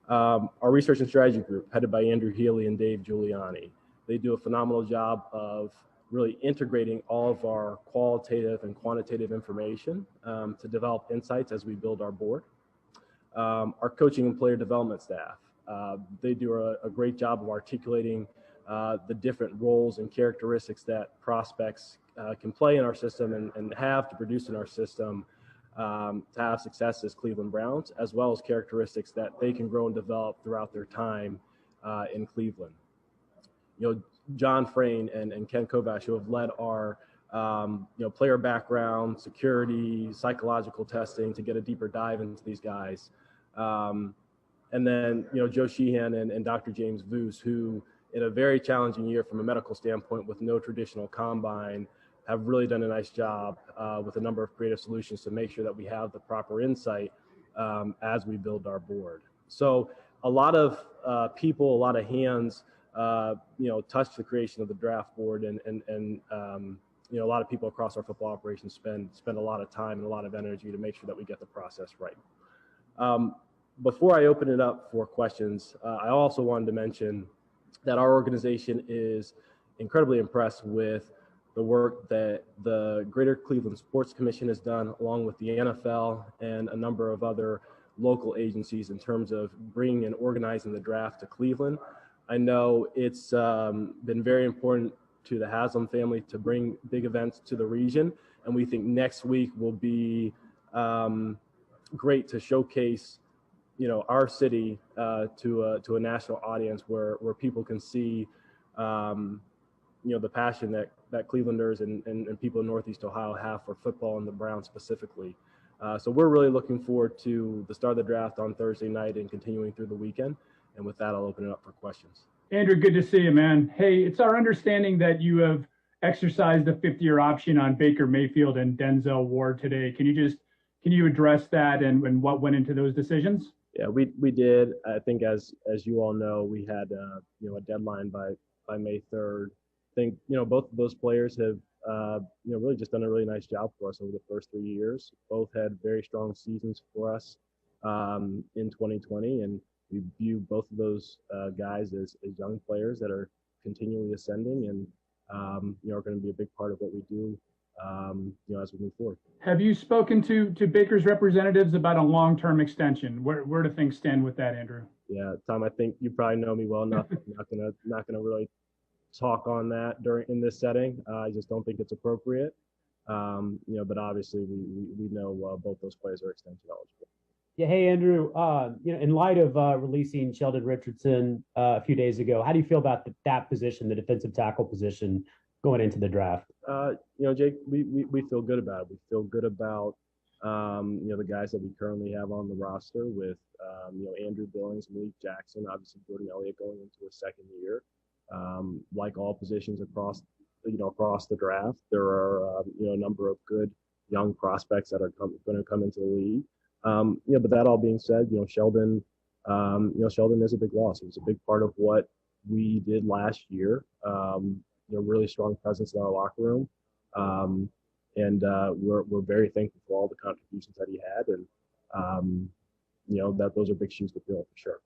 E: Our research and strategy group, headed by Andrew Healy and Dave Giuliani, they do a phenomenal job of really integrating all of our qualitative and quantitative information to develop insights as we build our board. Our coaching and player development staff, they do a great job of articulating the different roles and characteristics that prospects can play in our system and have to produce in our system to have success as Cleveland Browns, as well as characteristics that they can grow and develop throughout their time in Cleveland. John Frayne and Ken Kovash, who have led our player background, security, psychological testing to get a deeper dive into these guys. And then, Joe Sheehan and Dr. James Voos, who in a very challenging year from a medical standpoint with no traditional combine, have really done a nice job with a number of creative solutions to make sure that we have the proper insight as we build our board. So a lot of people, a lot of hands, touch the creation of the draft board, and a lot of people across our football operations spend a lot of time and a lot of energy to make sure that we get the process right. Before I open it up for questions, I also wanted to mention that our organization is incredibly impressed with the work that the Greater Cleveland Sports Commission has done, along with the NFL and a number of other local agencies in terms of bringing and organizing the draft to Cleveland. I know it's been very important to the Haslam family to bring big events to the region, and we think next week will be great to showcase, our city to a national audience where people can see, the passion that Clevelanders and people in Northeast Ohio have for football and the Browns specifically. So we're really looking forward to the start of the draft on Thursday night and continuing through the weekend. And with that, I'll open it up for questions.
G: Andrew, good to see you, man. Hey, it's our understanding that you have exercised a 5th-year option on Baker Mayfield and Denzel Ward today. Can you address that and what went into those decisions?
E: Yeah, we did. I think as you all know, we had a deadline by May 3rd think, both of those players have, really just done a really nice job for us over the first 3 years. Both had very strong seasons for us in 2020, and we view both of those guys as young players that are continually ascending and, are going to be a big part of what we do, as we move forward.
G: Have you spoken to Baker's representatives about a long-term extension? Where do things stand with that, Andrew?
E: Yeah, Tom, I think you probably know me well enough. I'm not gonna really talk on that in this setting. I just don't think it's appropriate. But obviously we know both those players are extension eligible.
F: Yeah. Hey, Andrew. In light of releasing Sheldon Richardson a few days ago, how do you feel about that position, the defensive tackle position, going into the draft?
E: Jake, we feel good about it. We feel good about the guys that we currently have on the roster with Andrew Billings, Malik Jackson, obviously Jordan Elliott going into his second year. Like all positions across the draft, there are a number of good young prospects that are going to come into the league. But that all being said, Sheldon is a big loss. It was a big part of what we did last year. Really strong presence in our locker room. And we're very thankful for all the contributions that he had, and that those are big shoes to fill for sure.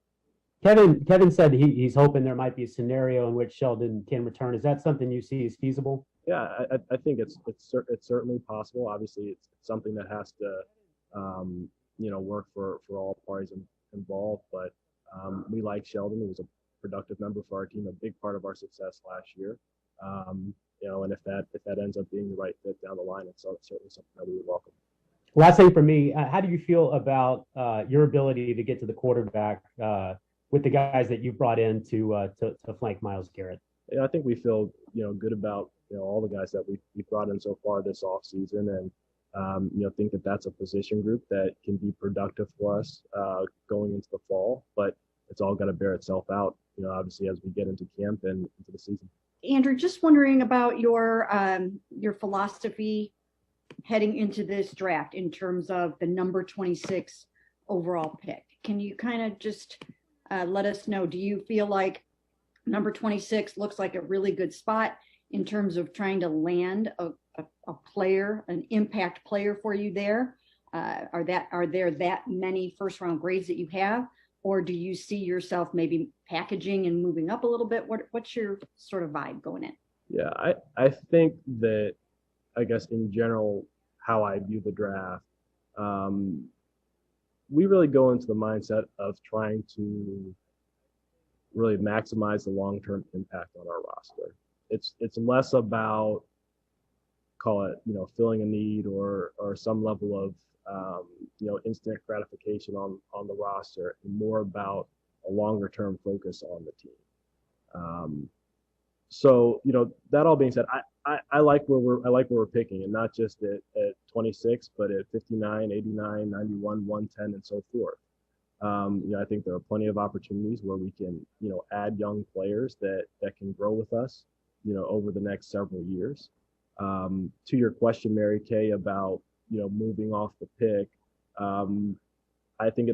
F: Kevin said he's hoping there might be a scenario in which Sheldon can return. Is that something you see as feasible?
E: Yeah, I think it's certainly possible. Obviously, it's something that has to work for all parties involved. But we like Sheldon. He was a productive member for our team, a big part of our success last year. And if that ends up being the right fit down the line, it's certainly something that we would welcome.
F: Last thing for me, how do you feel about your ability to get to the quarterback with the guys that you've brought in to flank Myles Garrett?
E: I think we feel good about all the guys that we've brought in so far this offseason, and think that that's a position group that can be productive for us going into the fall. But it's all got to bear itself out, obviously as we get into camp and into the season.
H: Andrew, just wondering about your philosophy heading into this draft in terms of the number 26 overall pick. Can you kind of just let us know, do you feel like number 26 looks like a really good spot in terms of trying to land a player, an impact player for you there? Are there that many first round grades that you have? Or do you see yourself maybe packaging and moving up a little bit? What's your sort of vibe going in?
E: Yeah, I think that, I guess in general, how I view the draft, we really go into the mindset of trying to really maximize the long-term impact on our roster. It's less about, call it, filling a need or some level of instant gratification on the roster, and more about a longer term focus on the team. So that all being said, I like where we're picking, and not just at 26, but at 59, 89, 91, 110, and so forth. I think there are plenty of opportunities where we can add young players that can grow with us over the next several years. To your question, Mary Kay, about moving off the pick, I think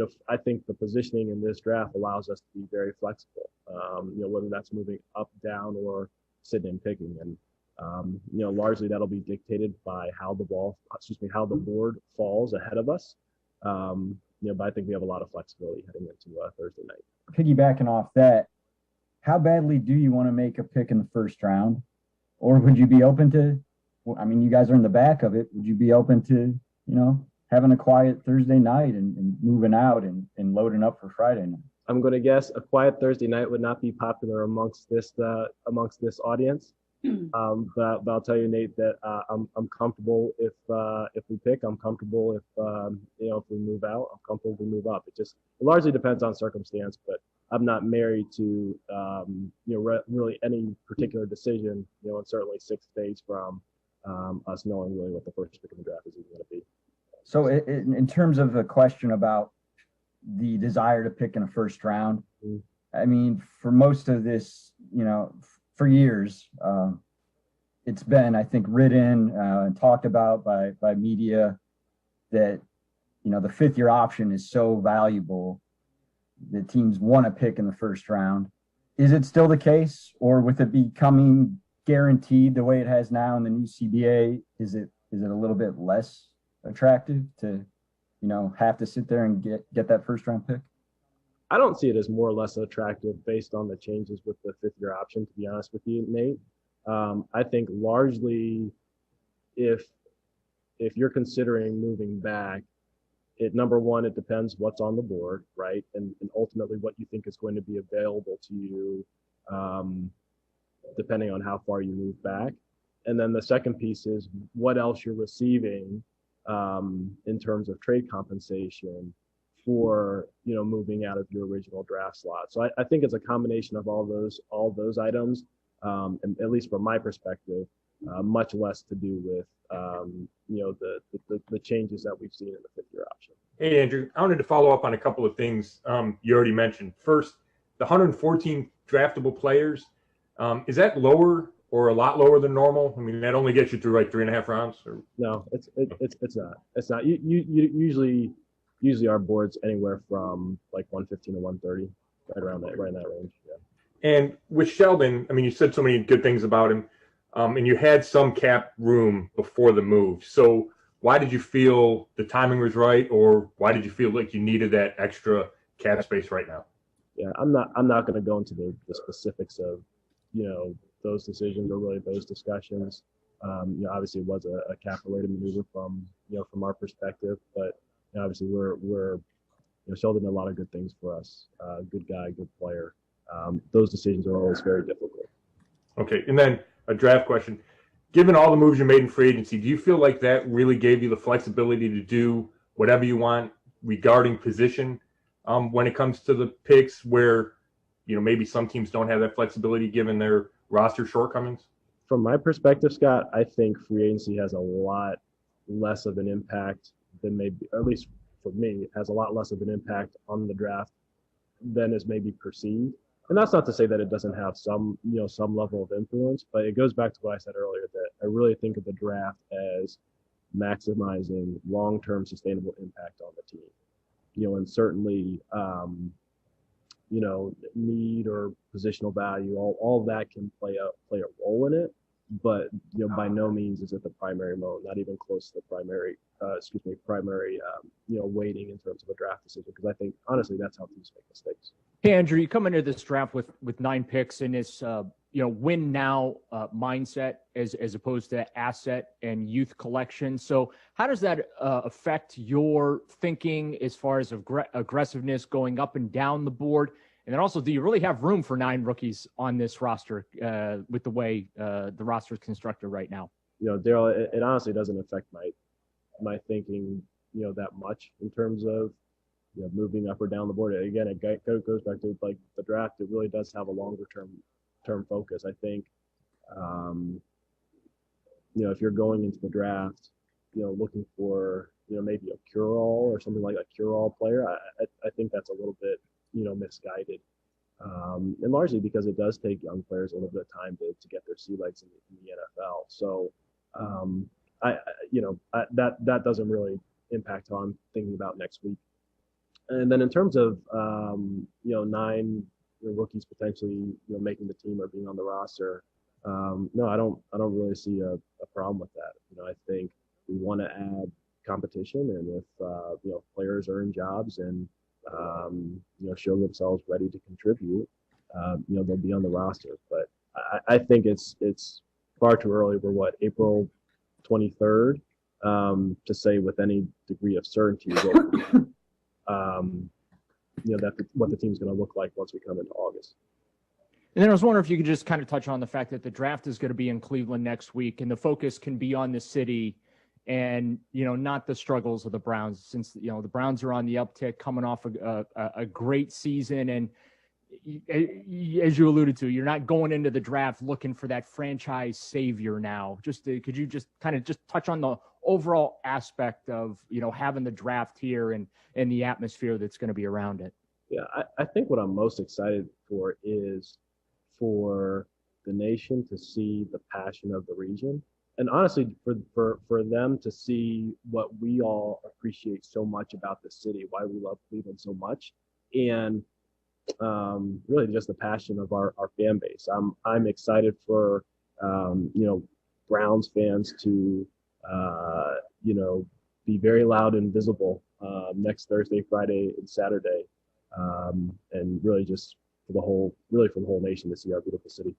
E: the positioning in this draft allows us to be very flexible. Whether that's moving up, down, or sitting and picking, and largely that'll be dictated by how the board falls ahead of us. But I think we have a lot of flexibility heading into Thursday night.
I: Piggybacking off that, how badly do you want to make a pick in the first round, or would you be open to? I mean, you guys are in the back of it. Would you be open to, having a quiet Thursday night and moving out and loading up for Friday night?
E: I'm going to guess a quiet Thursday night would not be popular amongst this audience. But I'll tell you, Nate, that I'm comfortable if we pick. I'm comfortable if we move out. I'm comfortable if we move up. It largely depends on circumstance, but I'm not married to really any particular decision. And certainly 6 days from us knowing really what the first pick in the draft is even going to be.
I: So in terms of the question about the desire to pick in a first round, I mean, for most of this, for years, it's been, I think, written and talked about by media that, the fifth year option is so valuable that teams want to pick in the first round. Is it still the case, or with it becoming guaranteed the way it has now in the new CBA, is it a little bit less attractive to, have to sit there and get that first round pick?
E: I don't see it as more or less attractive based on the changes with the 5th-year option, to be honest with you, Nate. I think largely if you're considering moving back, number one, it depends what's on the board, right? And ultimately what you think is going to be available to you, depending on how far you move back. And then the second piece is what else you're receiving in terms of trade compensation for, moving out of your original draft slot. So I think it's a combination of all those items, and at least from my perspective, much less to do with, the changes that we've seen in the 5th-year option.
J: Hey, Andrew, I wanted to follow up on a couple of things you already mentioned. First, the 114 draftable players, is that lower or a lot lower than normal? I mean, that only gets you through like 3.5 rounds. Or?
E: No, it's not. It's not. Usually our board's anywhere from like 115 to 130, right in that range. Yeah.
J: And with Sheldon, I mean, you said so many good things about him, and you had some cap room before the move. So why did you feel the timing was right, or why did you feel like you needed that extra cap space right now?
E: Yeah, I'm not going to go into the specifics of, those decisions or really those discussions. Obviously it was a cap related maneuver from our perspective, but obviously we're Sheldon did a lot of good things for us. Good guy, good player. Those decisions are always very difficult.
J: Okay, and then a draft question. Given all the moves you made in free agency, do you feel like that really gave you the flexibility to do whatever you want regarding position when it comes to the picks where, maybe some teams don't have that flexibility given their roster shortcomings?
E: From my perspective, Scott, I think free agency has a lot less of an impact than maybe, or at least for me, it has a lot less of an impact on the draft than is maybe perceived. And that's not to say that it doesn't have some level of influence, but it goes back to what I said earlier, that I really think of the draft as maximizing long-term sustainable impact on the team. And certainly, need or positional value, all that can play a role in it, but by no means is it the primary mode, not even close to the primary weighting in terms of a draft decision, because I think honestly that's how teams make mistakes.
K: Hey, Andrew, you come into this draft with 9 picks in this win now mindset as opposed to asset and youth collection. So how does that affect your thinking as far as aggressiveness going up and down the board? And then also, do you really have room for 9 rookies on this roster with the way the roster is constructed right now?
E: Daryl, it honestly doesn't affect my thinking, that much in terms of moving up or down the board. Again, it goes back to like the draft. It really does have a longer term focus. I think, if you're going into the draft, looking for maybe a cure-all or something like a cure-all player, I think that's a little bit misguided, and largely because it does take young players a little bit of time to get their sea legs in the NFL. So that doesn't really impact how I'm thinking about next week. And then in terms of 9 rookies potentially making the team or being on the roster, no, I don't really see a problem with that. I think we want to add competition, and if players earn jobs and show themselves ready to contribute, they'll be on the roster. But I think it's far too early. We're April 23rd, to say with any degree of certainty what the team's going to look like once we come into August.
K: And then I was wondering if you could just kind of touch on the fact that the draft is going to be in Cleveland next week, and the focus can be on the city and, not the struggles of the Browns, since, the Browns are on the uptick coming off a great season. And as you alluded to, you're not going into the draft looking for that franchise savior now. Could you just kind of just touch on the overall aspect of, having the draft here and the atmosphere that's going to be around it?
E: Yeah, I think what I'm most excited for is for the nation to see the passion of the region, and honestly for them to see what we all appreciate so much about the city, why we love Cleveland so much, and really just the passion of our fan base. I'm excited for Browns fans to, be very loud and visible next Thursday, Friday, and Saturday, and really just for the whole nation to see our beautiful city.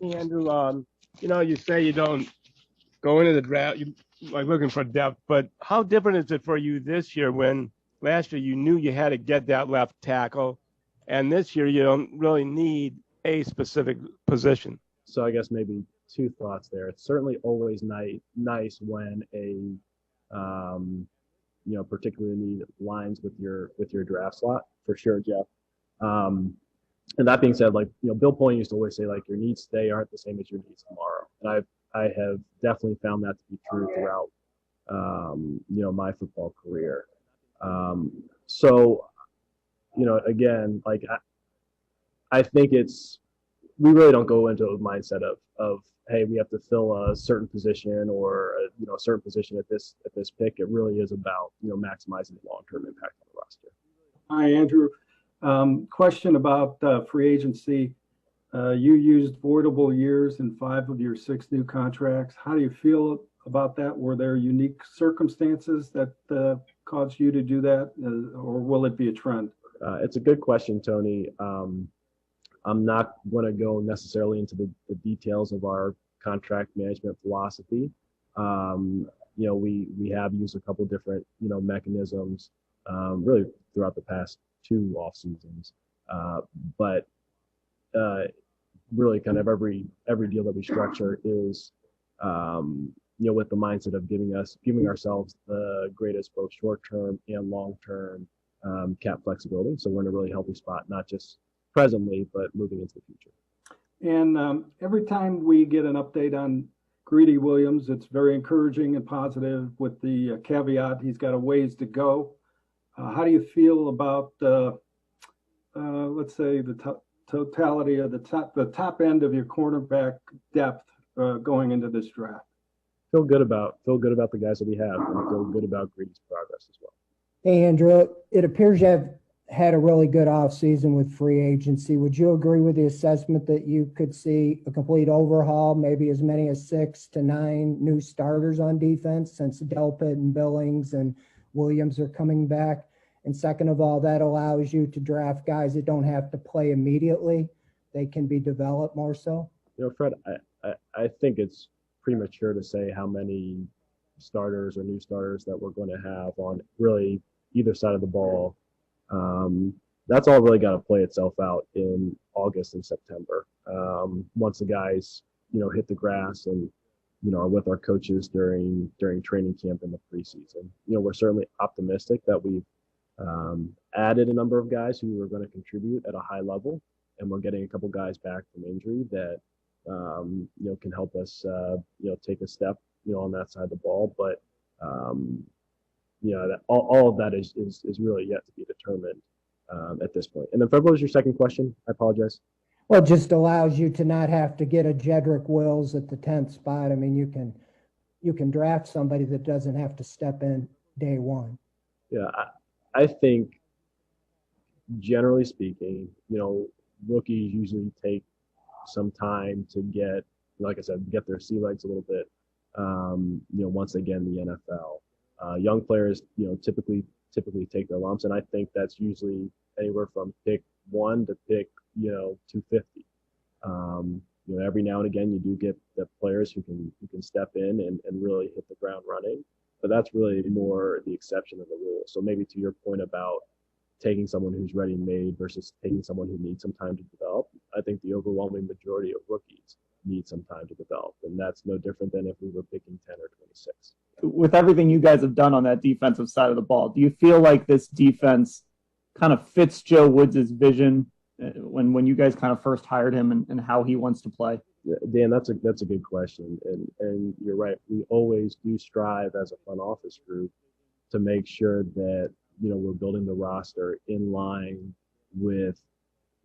L: Andrew, you say you don't go into the draft, you like looking for depth, but how different is it for you this year when last year you knew you had to get that left tackle, and this year you don't really need a specific position?
E: So I guess maybe two thoughts there. It's certainly always nice when particularly need lines with your draft slot, for sure, Jeff. And that being said, Bill Point used to always say, your needs today aren't the same as your needs tomorrow. And I have definitely found that to be true throughout, my football career. Again, I think we really don't go into a mindset of hey, we have to fill a certain position or a certain position at this pick. It really is about maximizing the long-term impact on the roster.
M: Hi, Andrew. Question about free agency. You used voidable years in 5 of your 6 new contracts. How do you feel about that? Were there unique circumstances that caused you to do that, or will it be a trend?
E: It's a good question, Tony. I'm not going to go necessarily into the details of our contract management philosophy. We have used a couple different mechanisms really throughout the past 2 off seasons, but really kind of every deal that we structure is with the mindset of giving ourselves the greatest both short-term and long-term cap flexibility. So we're in a really healthy spot, not just presently, but moving into the future.
M: And every time we get an update on Greedy Williams, it's very encouraging and positive with the caveat he's got a ways to go. How do you feel about, let's say, the totality of the top end of your cornerback depth going into this draft?
E: Feel good about the guys that we have, and feel good about Greedy's progress as well.
N: Hey, Andrew, it appears you have had a really good offseason with free agency. Would you agree with the assessment that you could see a complete overhaul, maybe as many as 6 to 9 new starters on defense since Delpit and Billings and Williams are coming back? And second of all, that allows you to draft guys that don't have to play immediately. They can be developed more so.
E: Fred, I think it's premature to say how many starters or new starters that we're going to have on really either side of the ball. That's all really got to play itself out in August and September. Once the guys, hit the grass and, are with our coaches during training camp in the preseason. We're certainly optimistic that we've added a number of guys who are going to contribute at a high level, and we're getting a couple guys back from injury that, can help us, take a step, on that side of the ball. But, all of that is really yet to be determined at this point. And then, Fred, what was your second question? I apologize.
N: Well, it just allows you to not have to get a Jedrick Wills at the 10th spot. I mean, you can draft somebody that doesn't have to step in day one.
E: Yeah, I think generally speaking, rookies usually take some time to get, like I said, get their sea legs a little bit, once they get in the NFL. Young players, typically take their lumps, and I think that's usually anywhere from pick 1 to pick, 250. Every now and again you do get the players who can step in and really hit the ground running, but that's really more the exception than the rule. So maybe to your point about taking someone who's ready-made versus taking someone who needs some time to develop, I think the overwhelming majority of rookies need some time to develop, and that's no different than if we were picking 10 or 26.
K: With everything you guys have done on that defensive side of the ball, do you feel like this defense kind of fits Joe Woods' vision when you guys kind of first hired him and how he wants to play?
E: Dan, that's a good question, and you're right. We always do strive as a front office group to make sure that we're building the roster in line with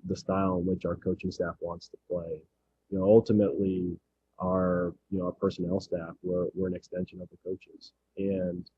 E: the style in which our coaching staff wants to play. Ultimately, our personnel staff, we're an extension of the coaches, and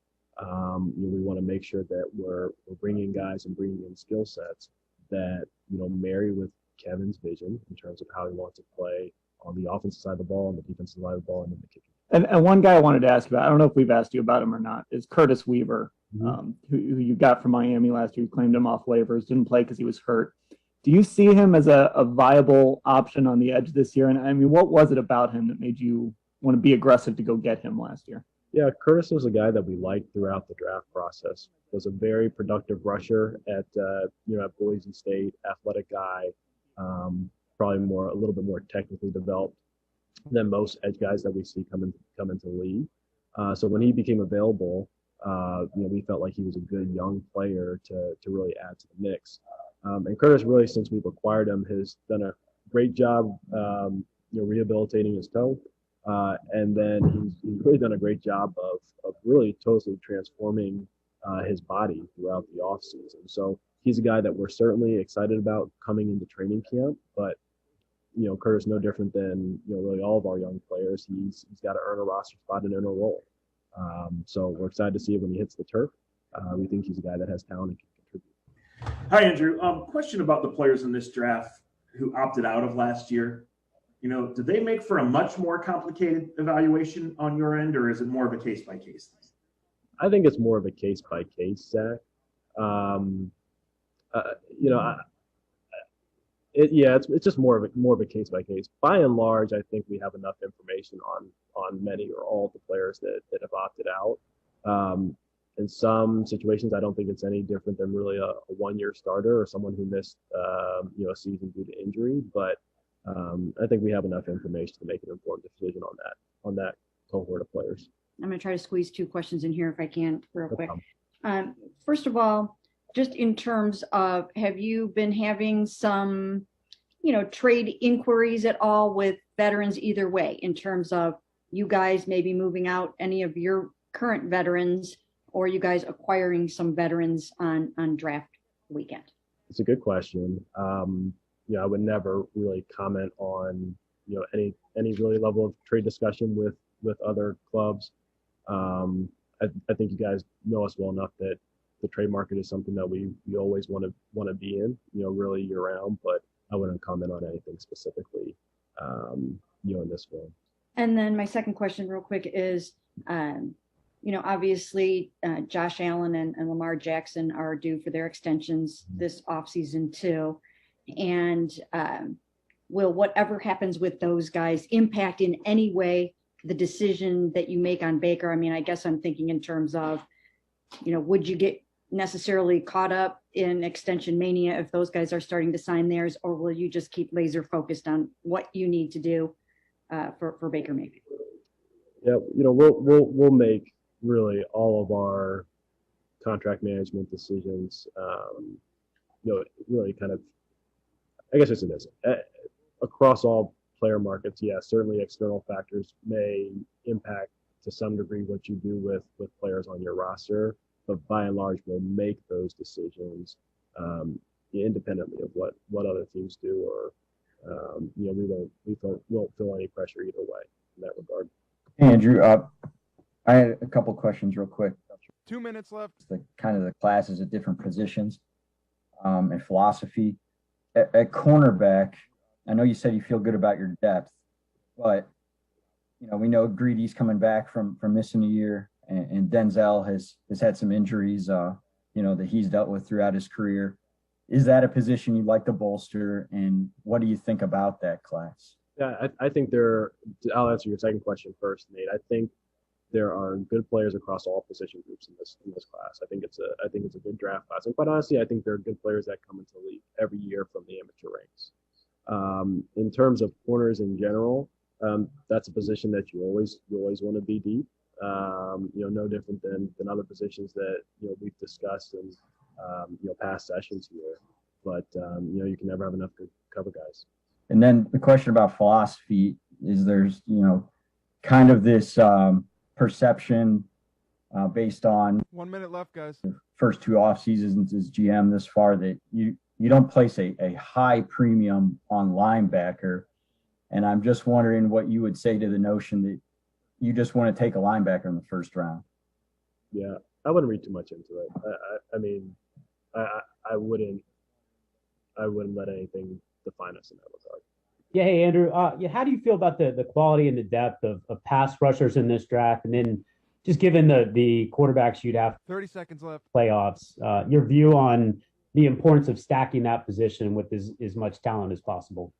E: we want to make sure that we're bringing guys and bringing in skill sets that marry with Kevin's vision in terms of how he wants to play on the offensive side of the ball, on the defensive side of the ball, and in the kicking.
O: And one guy I wanted to ask about, I don't know if we've asked you about him or not, is Curtis Weaver, who you got from Miami last year. You claimed him off waivers, didn't play because he was hurt. Do you see him as a viable option on the edge this year? And I mean, what was it about him that made you want to be aggressive to go get him last year?
E: Yeah, Curtis was a guy that we liked throughout the draft process. Was a very productive rusher at at Boise State, athletic guy, probably a little bit more technically developed than most edge guys that we see come into the league. So when he became available, we felt like he was a good young player to really add to the mix. And Curtis really, since we've acquired him, has done a great job, rehabilitating his toe. And then he's really done a great job of really totally transforming his body throughout the offseason. So he's a guy that we're certainly excited about coming into training camp. But Curtis, no different than really all of our young players. He's got to earn a roster spot and earn a role. So we're excited to see it when he hits the turf. We think he's a guy that has talent and can contribute.
P: Hi, Andrew. Question about the players in this draft who opted out of last year. Did they make for a much more complicated evaluation on your end, or is it more of a case-by-case thing?
E: I think it's more of a case-by-case, Zach. It's just more of a case-by-case. By and large, I think we have enough information on many or all of the players that have opted out. In some situations, I don't think it's any different than really a one-year starter or someone who missed a season due to injury. But I think we have enough information to make an informed decision on that cohort of players.
H: I'm going to try to squeeze two questions in here if I can real quick. First of all, just in terms of, have you been having some, trade inquiries at all with veterans either way, in terms of you guys maybe moving out any of your current veterans, or you guys acquiring some veterans on draft weekend?
E: It's a good question. I would never really comment on, any really level of trade discussion with other clubs. I think you guys know us well enough that the trade market is something that we always want to be in, really year round, but I wouldn't comment on anything specifically, in this form.
H: And then my second question real quick is, obviously Josh Allen and Lamar Jackson are due for their extensions this offseason too. And will whatever happens with those guys impact in any way the decision that you make on Baker? I mean, I guess I'm thinking in terms of, would you get necessarily caught up in extension mania if those guys are starting to sign theirs, or will you just keep laser focused on what you need to do for Baker Mayfield?
E: Yeah, we'll make really all of our contract management decisions, really kind of, I guess it's this, across all player markets. Yeah, certainly external factors may impact to some degree what you do with players on your roster, but by and large, we'll make those decisions independently of what other teams do, or we won't feel any pressure either way in that regard.
I: Andrew, I had a couple questions real quick.
Q: 2 minutes left.
I: The kind of the classes at different positions and philosophy. At cornerback, I know you said you feel good about your depth, but we know Greedy's coming back from missing a year, and Denzel has had some injuries, that he's dealt with throughout his career. Is that a position you'd like to bolster, and what do you think about that class?
E: Yeah, I think I'll answer your second question first, Nate. I think there are good players across all position groups in this class. I think it's a good draft class, and quite honestly, I think there are good players that come into the league every year from the amateur ranks. In terms of corners in general, that's a position that you always want to be deep. No different than other positions that we've discussed in past sessions here. But you can never have enough good cover guys.
I: And then the question about philosophy is there's kind of this perception based on
Q: 1 minute left, guys.
I: The first two off seasons as GM this far that you don't place a high premium on linebacker. And I'm just wondering what you would say to the notion that you just want to take a linebacker in the first round.
E: Yeah, I wouldn't read too much into it. I wouldn't let anything define us in that regard.
F: Yeah, hey Andrew. Yeah, how do you feel about the quality and the depth of pass rushers in this draft, and then just given the quarterbacks you'd have
Q: 30 seconds left.
F: playoffs, your view on the importance of stacking that position with as much talent as possible?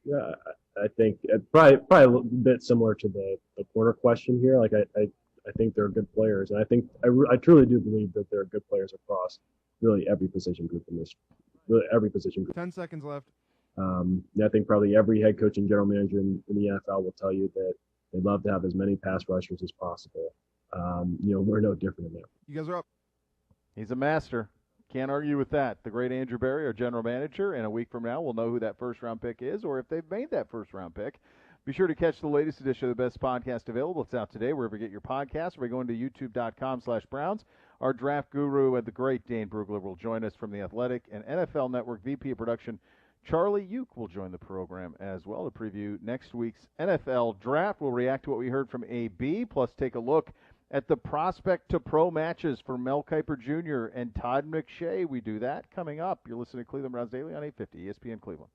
E: Yeah, I think probably a little bit similar to the corner question here. Like I think they're good players, and I truly do believe that they're good players across really every position group in this, really every position group.
Q: 10 seconds left.
E: I think probably every head coach and general manager in the NFL will tell you that they'd love to have as many pass rushers as possible. We're no different in that.
Q: You guys are up.
A: He's a master. Can't argue with that. The great Andrew Berry, our general manager, and a week from now we'll know who that first-round pick is or if they've made that first-round pick. Be sure to catch the latest edition of the best podcast available. It's out today wherever you get your podcasts. We're going to youtube.com/Browns. Our draft guru and the great Dane Brugler will join us from The Athletic, and NFL Network VP of Production Charlie Uke will join the program as well to preview next week's NFL draft. We'll react to what we heard from AB, plus take a look at the prospect to pro matches for Mel Kiper Jr. and Todd McShay. We do that coming up. You're listening to Cleveland Browns Daily on 850 ESPN Cleveland.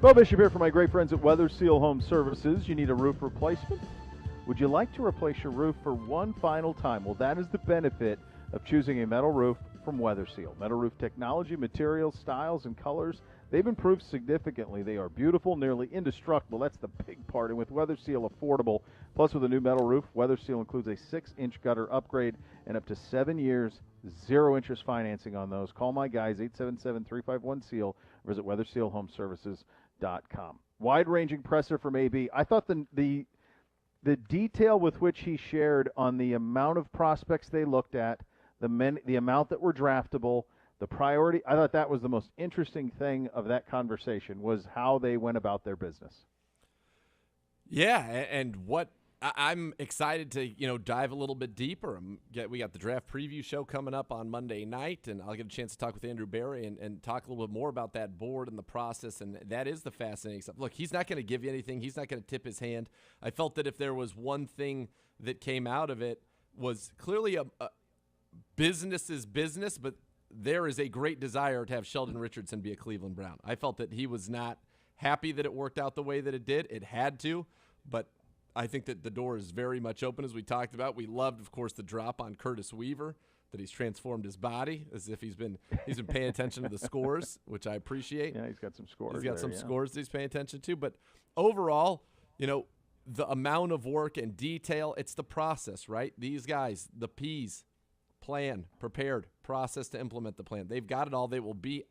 A: Beau Bishop here for my great friends at Weather Seal Home Services. You need a roof replacement? Would you like to replace your roof for one final time? Well, that is the benefit of choosing a metal roof from Weather Seal. Metal roof technology, materials, styles, and colors, they've improved significantly. They are beautiful, nearly indestructible. That's the big part. And with Weather Seal, affordable. Plus, with a new metal roof, Weather Seal includes a 6-inch gutter upgrade and up to 7 years, 0 interest financing on those. Call my guys, 877-351-SEAL. Visit WeatherSealHomeservices.com. Wide-ranging presser from AB. I thought the detail with which he shared on the amount of prospects they looked at, the amount that were draftable, the priority, I thought that was the most interesting thing of that conversation, was how they went about their business.
B: Yeah, and what I'm excited to dive a little bit deeper. We got the draft preview show coming up on Monday night, and I'll get a chance to talk with Andrew Barry and talk a little bit more about that board and the process, and that is the fascinating stuff. Look, he's not going to give you anything. He's not going to tip his hand. I felt that if there was one thing that came out of it was clearly a business is business, but there is a great desire to have Sheldon Richardson be a Cleveland Brown. I felt that he was not happy that it worked out the way that it did. It had to, but I think that the door is very much open, as we talked about. We loved, of course, the drop on Curtis Weaver, that he's transformed his body as if he's been paying attention to the scores, which I appreciate.
A: Yeah, he's got some scores.
B: He's got some scores that he's paying attention to. But overall, the amount of work and detail, it's the process, right? These guys, the P's, plan, prepared, process to implement the plan. They've got it all. They will be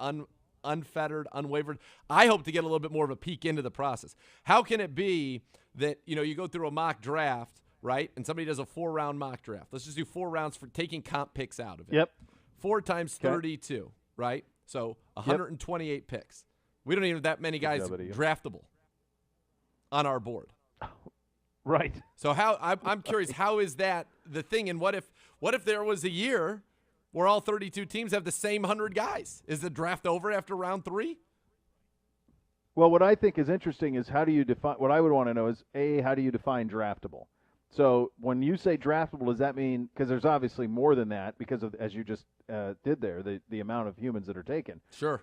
B: unfettered, unwavered. I hope to get a little bit more of a peek into the process. How can it be that, you go through a mock draft, right, and somebody does a 4-round mock draft? Let's just do 4 rounds for taking comp picks out of it.
A: Yep.
B: 4 times 32, right? So 128 picks. We don't even have that many guys draftable on our board.
A: Right.
B: So I'm curious, how is that the thing? And what if there was a year where all 32 teams have the same 100 guys? Is the draft over after round 3?
A: Well, what I think is interesting is how do you define – what I would want to know is, A, how do you define draftable? So when you say draftable, does that mean – because there's obviously more than that because of, as you just did there, the amount of humans that are taken.
B: Sure.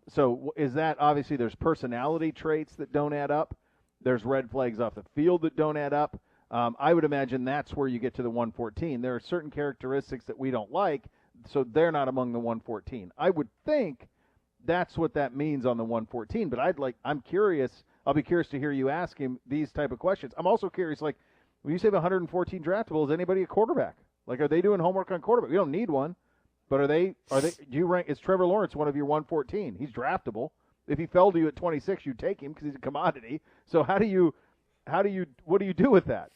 A: So is that – obviously there's personality traits that don't add up. There's red flags off the field that don't add up. I would imagine that's where you get to the 114. There are certain characteristics that we don't like, so they're not among the 114. I would think that's what that means on the 114, but I'm curious. I'll be curious to hear you ask him these type of questions. I'm also curious, like, when you say 114 draftable, is anybody a quarterback? Like, are they doing homework on quarterback? We don't need one, but are they, do you rank, is Trevor Lawrence one of your 114? He's draftable. If he fell to you at 26, you take him because he's a commodity. So what do you do with that?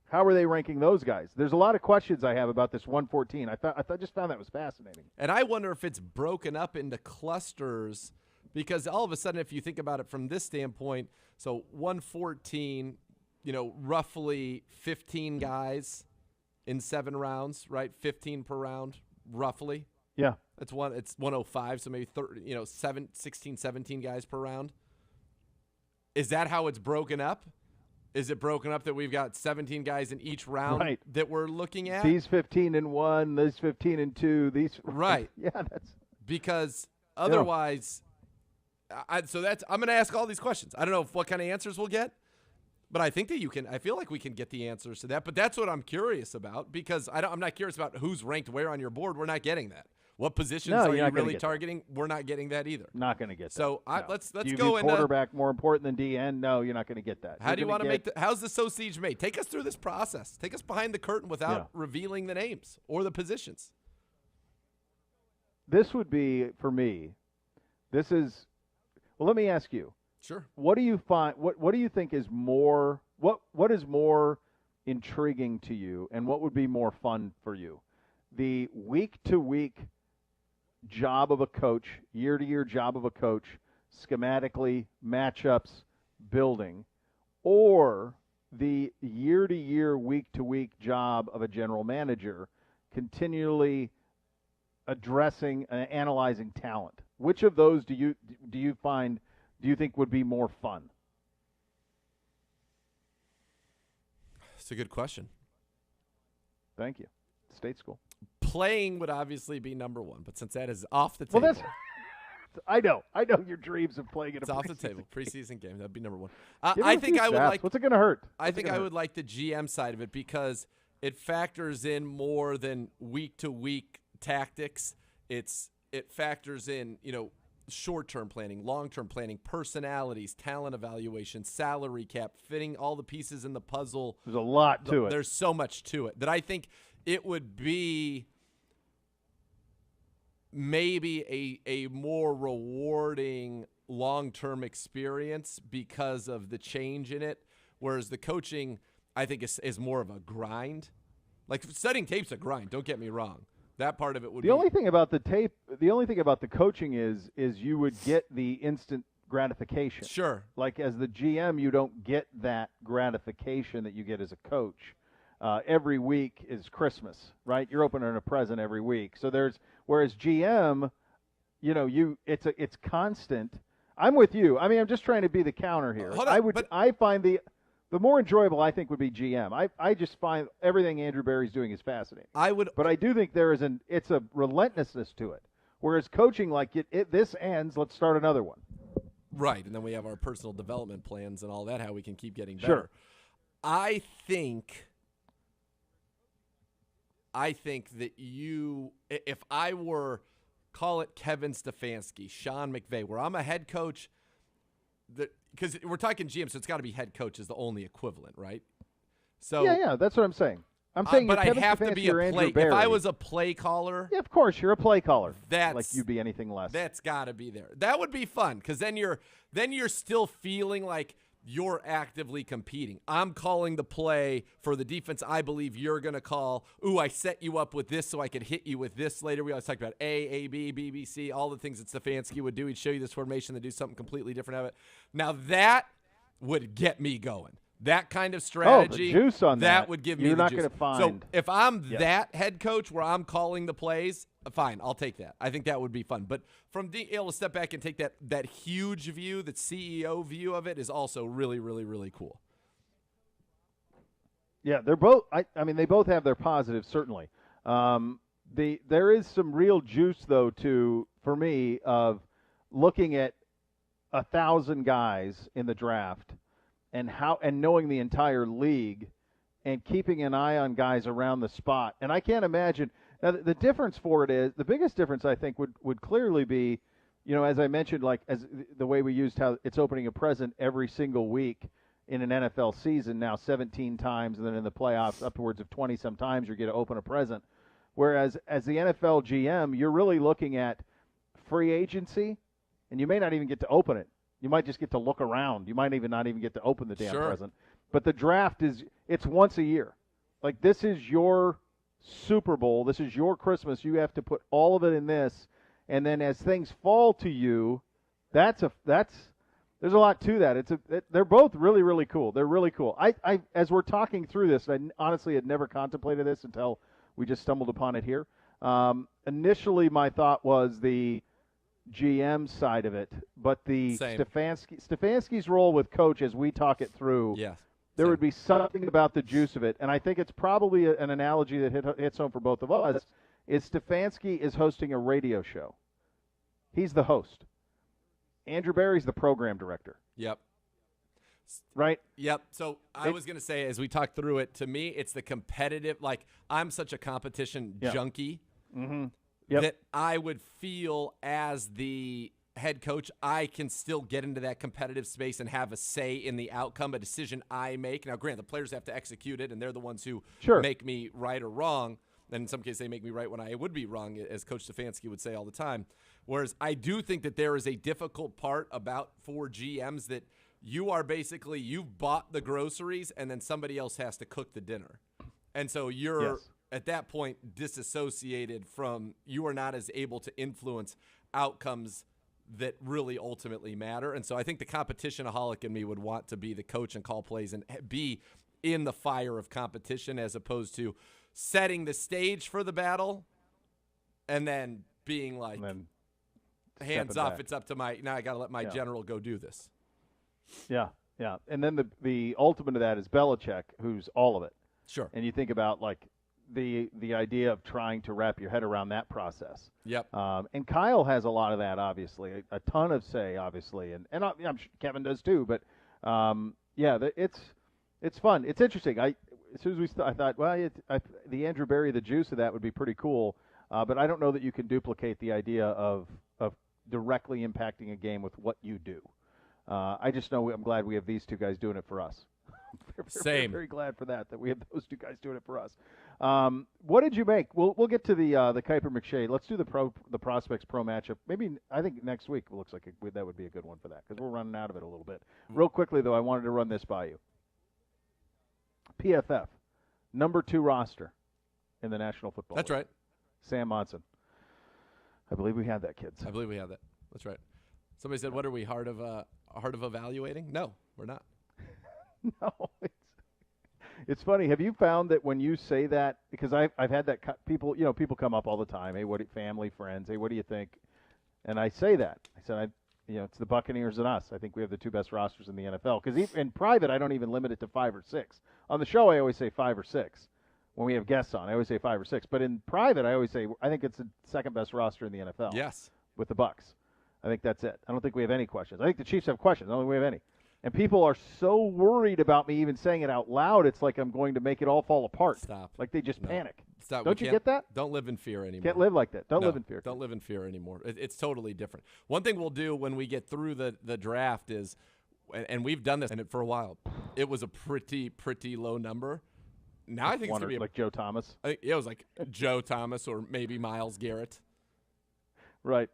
A: How are they ranking those guys? There's a lot of questions I have about this 114. I just found that was fascinating.
B: And I wonder if it's broken up into clusters, because all of a sudden, if you think about it from this standpoint, so 114, roughly 15 guys in 7 rounds, right? 15 per round, roughly.
A: Yeah.
B: It's 105, so maybe 30, 16, 17 guys per round. Is that how it's broken up? Is it broken up that we've got 17 guys in each round that we're looking at?
A: These 15 in 1, these 15 in 2, these.
B: Right.
A: Yeah, that's.
B: Because otherwise, I'm going to ask all these questions. I don't know what kind of answers we'll get, but I think that I feel like we can get the answers to that. But that's what I'm curious about, because I'm not curious about who's ranked where on your board. We're not getting that. What positions are you really targeting? We're not getting that either.
A: Not going to get that.
B: So let's
A: do you
B: go
A: into quarterback more important than DN. No, you're not going to get that.
B: How do you want to make how's the sausage made? Take us through this process. Take us behind the curtain without revealing the names or the positions.
A: This would be, for me, well, let me ask you.
B: Sure.
A: What do you find? What do you think is more? What is more intriguing to you, and what would be more fun for you? The week-to-week job of a coach, year-to-year job of a coach, schematically, matchups, building, or the year-to-year, week-to-week job of a general manager, continually addressing and analyzing talent? Which of those do you think would be more fun?
B: It's a good question.
A: Thank you. State school.
B: Playing would obviously be number one, but since that is off the table,
A: I know your dreams of playing in
B: It's
A: a
B: off the
A: preseason
B: table.
A: game.
B: Preseason game. That'd be number one.
A: Give
B: I
A: him a
B: think
A: few
B: I would
A: snaps.
B: like.
A: What's it going to hurt?
B: I think I would like the GM side of it because it factors in more than week to week tactics. It factors in, short-term planning, long-term planning, personalities, talent evaluation, salary cap, fitting all the pieces in the puzzle.
A: There's a lot to it.
B: There's so much to it that I think it would be maybe a more rewarding long-term experience because of the change in it, whereas the coaching, I think, is more of a grind. Like, studying tape's a grind, don't get me wrong. That part of it would be.
A: The only thing about the tape, the only thing about the coaching is you would get the instant gratification.
B: Sure.
A: Like, as the GM, you don't get that gratification that you get as a coach. Every week is Christmas, right? You're opening a present every week. So whereas GM, it's constant. I'm with you. I mean, I'm just trying to be the counter here. I find the more enjoyable, I think, would be GM. I just find everything Andrew Berry's doing is fascinating. But I do think it's a relentlessness to it. Whereas coaching, like this ends, let's start another one.
B: Right, and then we have our personal development plans and all that, how we can keep getting better.
A: Sure.
B: I think that if I were, call it Kevin Stefanski, Sean McVay, where I'm a head coach, because we're talking GM, so it's got to be head coach is the only equivalent, right? So
A: yeah, that's what I'm saying. I'm saying,
B: but I
A: Kevin
B: have
A: Stefanski
B: to be a
A: or Andrew
B: play.
A: Berry,
B: If I was a play caller,
A: yeah, of course you're a play caller.
B: That's
A: like you'd be anything less.
B: That's got to be there. That would be fun because then you're still feeling like you're actively competing. I'm calling the play for the defense I believe you're going to call. Ooh, I set you up with this so I could hit you with this later. We always talk about A, B, B, B, C, all the things that Stefanski would do. He'd show you this formation and do something completely different of it. Now that would get me going. That kind of strategy,
A: the juice on that
B: would give
A: you're
B: me the
A: not
B: juice.
A: going to find.
B: So if I'm that head coach where I'm calling the plays, fine, I'll take that. I think that would be fun. But from being able to step back and take that huge view, that CEO view of it is also really, really, really cool.
A: Yeah, they're both. I mean, they both have their positives, certainly. There is some real juice, though, for me, of looking at 1,000 guys in the draft and knowing the entire league and keeping an eye on guys around the spot. And I can't imagine. Now, the difference for it is, the biggest difference I think would clearly be, as I mentioned, like as the way we used how it's opening a present every single week in an NFL season now 17 times, and then in the playoffs upwards of 20 sometimes you're going to open a present. Whereas as the NFL GM, you're really looking at free agency, and you may not even get to open it. You might just get to look around. You might not even get to open the damn present. But the draft it's once a year. Like, this is your Super Bowl. This is your Christmas. You have to put all of it in this. And then as things fall to you, there's a lot to that. They're both really, really cool. They're really cool. I as we're talking through this, I honestly had never contemplated this until we just stumbled upon it here. Initially, my thought was the GM side of it, but the Stefanski's role with coach, as we talk it through, there would be something about the juice of it, and I think it's probably an analogy that hits home for both of us, is Stefanski is hosting a radio show. He's the host. Andrew Berry's the program director.
B: Yep.
A: Right?
B: Yep. So I was going to say, as we talk through it, to me, it's the competitive, like, I'm such a competition junkie.
A: Mm-hmm.
B: That I would feel as the head coach, I can still get into that competitive space and have a say in the outcome, a decision I make. Now, granted, the players have to execute it, and they're the ones who make me right or wrong. And in some cases, they make me right when I would be wrong, as Coach Stefanski would say all the time. Whereas I do think that there is a difficult part for GMs that you've bought the groceries, and then somebody else has to cook the dinner. And so you're at that point disassociated from, you are not as able to influence outcomes that really ultimately matter. And so I think the competitionaholic in me would want to be the coach and call plays and be in the fire of competition, as opposed to setting the stage for the battle and then being like, hands off, it's up to now I got to let my general go do this.
A: Yeah. And then the ultimate of that is Belichick, who's all of it.
B: Sure.
A: And you think about, like, the idea of trying to wrap your head around that process.
B: Yep.
A: And Kyle has a lot of that, obviously, a ton of say, obviously, and I'm sure Kevin does too. But it's fun. It's interesting. As soon as I thought, well, the Andrew Berry, the juice of that would be pretty cool. But I don't know that you can duplicate the idea of directly impacting a game with what you do. I just know I'm glad we have these two guys doing it for us.
B: Same.
A: Very glad for that we have those two guys doing it for us. What did you make? We'll get to the Kuiper McShay. Let's do the Prospects Pro matchup. Maybe I think next week looks like that would be a good one for that because we're running out of it a little bit. Real quickly though, I wanted to run this by you. PFF, number 2 roster in the National Football League.
B: That's right.
A: Sam Monson. I believe we had that, kids.
B: I believe we have that. That's right. Somebody said, "What are we hard of evaluating?" No, we're not.
A: No, it's funny. Have you found that when you say that, because I've had that people come up all the time. Hey, family, friends? Hey, what do you think? And I say that. I said, it's the Buccaneers and us. I think we have the 2 best rosters in the NFL. Because in private, I don't even limit it to 5 or 6. On the show, I always say 5 or 6. When we have guests on, I always say 5 or 6. But in private, I always say I think it's the 2nd best roster in the NFL.
B: Yes.
A: With the Bucs. I think that's it. I don't think we have any questions. I think the Chiefs have questions. I don't think we have any. And people are so worried about me even saying it out loud, it's like I'm going to make it all fall apart.
B: Stop.
A: Like they just panic.
B: Stop.
A: Don't you get that?
B: Don't live in fear anymore.
A: Can't live like that. Don't live in fear.
B: Don't live in fear anymore. It's totally different. One thing we'll do when we get through the draft is, and we've done this for a while, it was a pretty low number. Now I think it's going to be
A: like Joe Thomas.
B: I think it was like Joe Thomas or maybe Myles Garrett.
A: Right.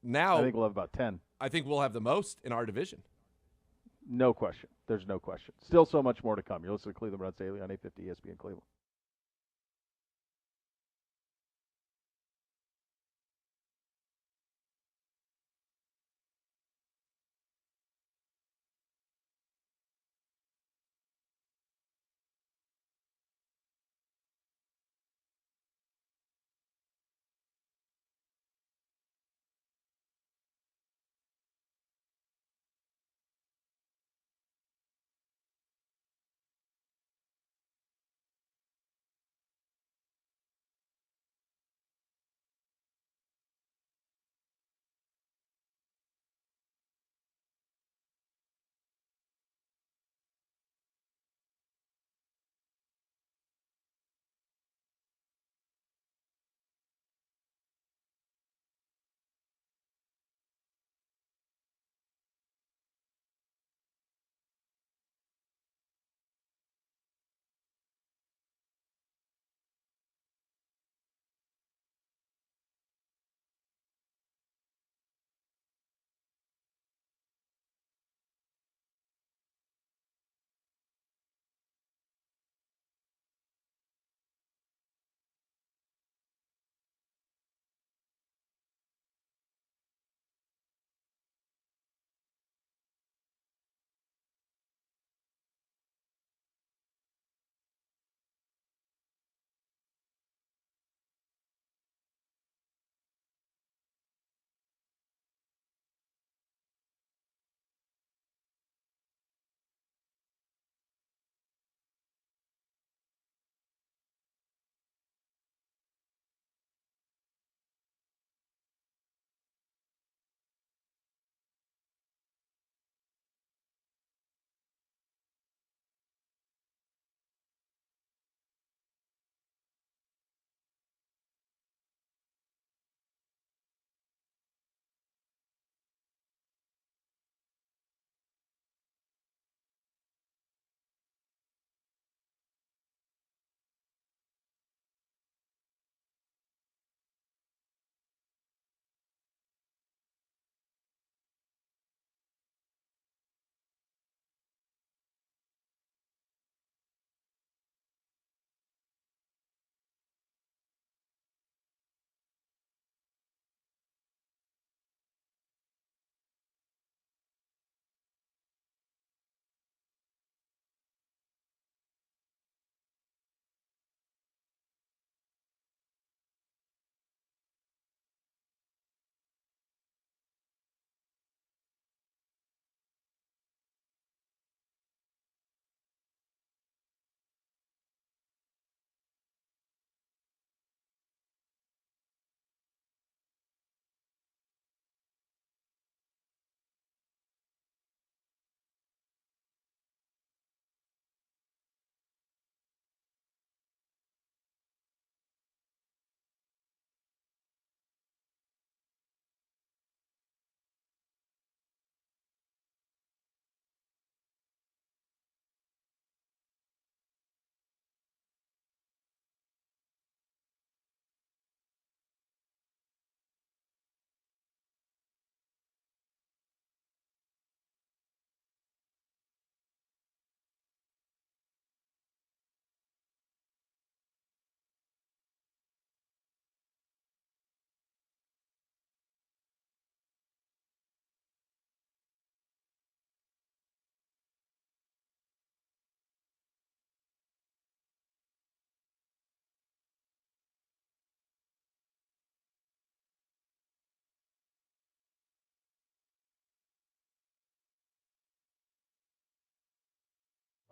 B: Now
A: I think we'll have about 10.
B: I think we'll have the most in our division.
A: No question. There's no question. Still so much more to come. You're listening to Cleveland Browns Daily on 850 ESPN Cleveland.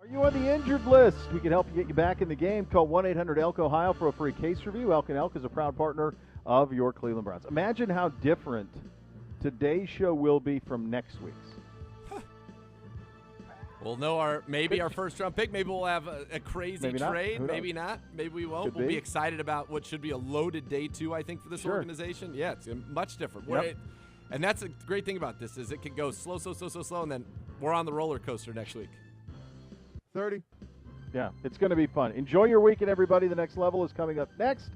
A: Are you on the injured list? We can help you get you back in the game. Call 1-800-ELK-OHIO for a free case review. Elk & Elk is a proud partner of your Cleveland Browns. Imagine how different today's show will be from next week's.
B: We'll know our first-round pick. Maybe we'll have a crazy trade. Maybe not. Maybe we won't. We'll be excited about what should be a loaded day 2, I think, for this organization. Yeah, it's much different.
A: Yep.
B: And that's a great thing about this is it can go slow, and then we're on the roller coaster next week.
Q: 30.
A: Yeah, it's going to be fun. Enjoy your weekend, everybody. The next level is coming up next.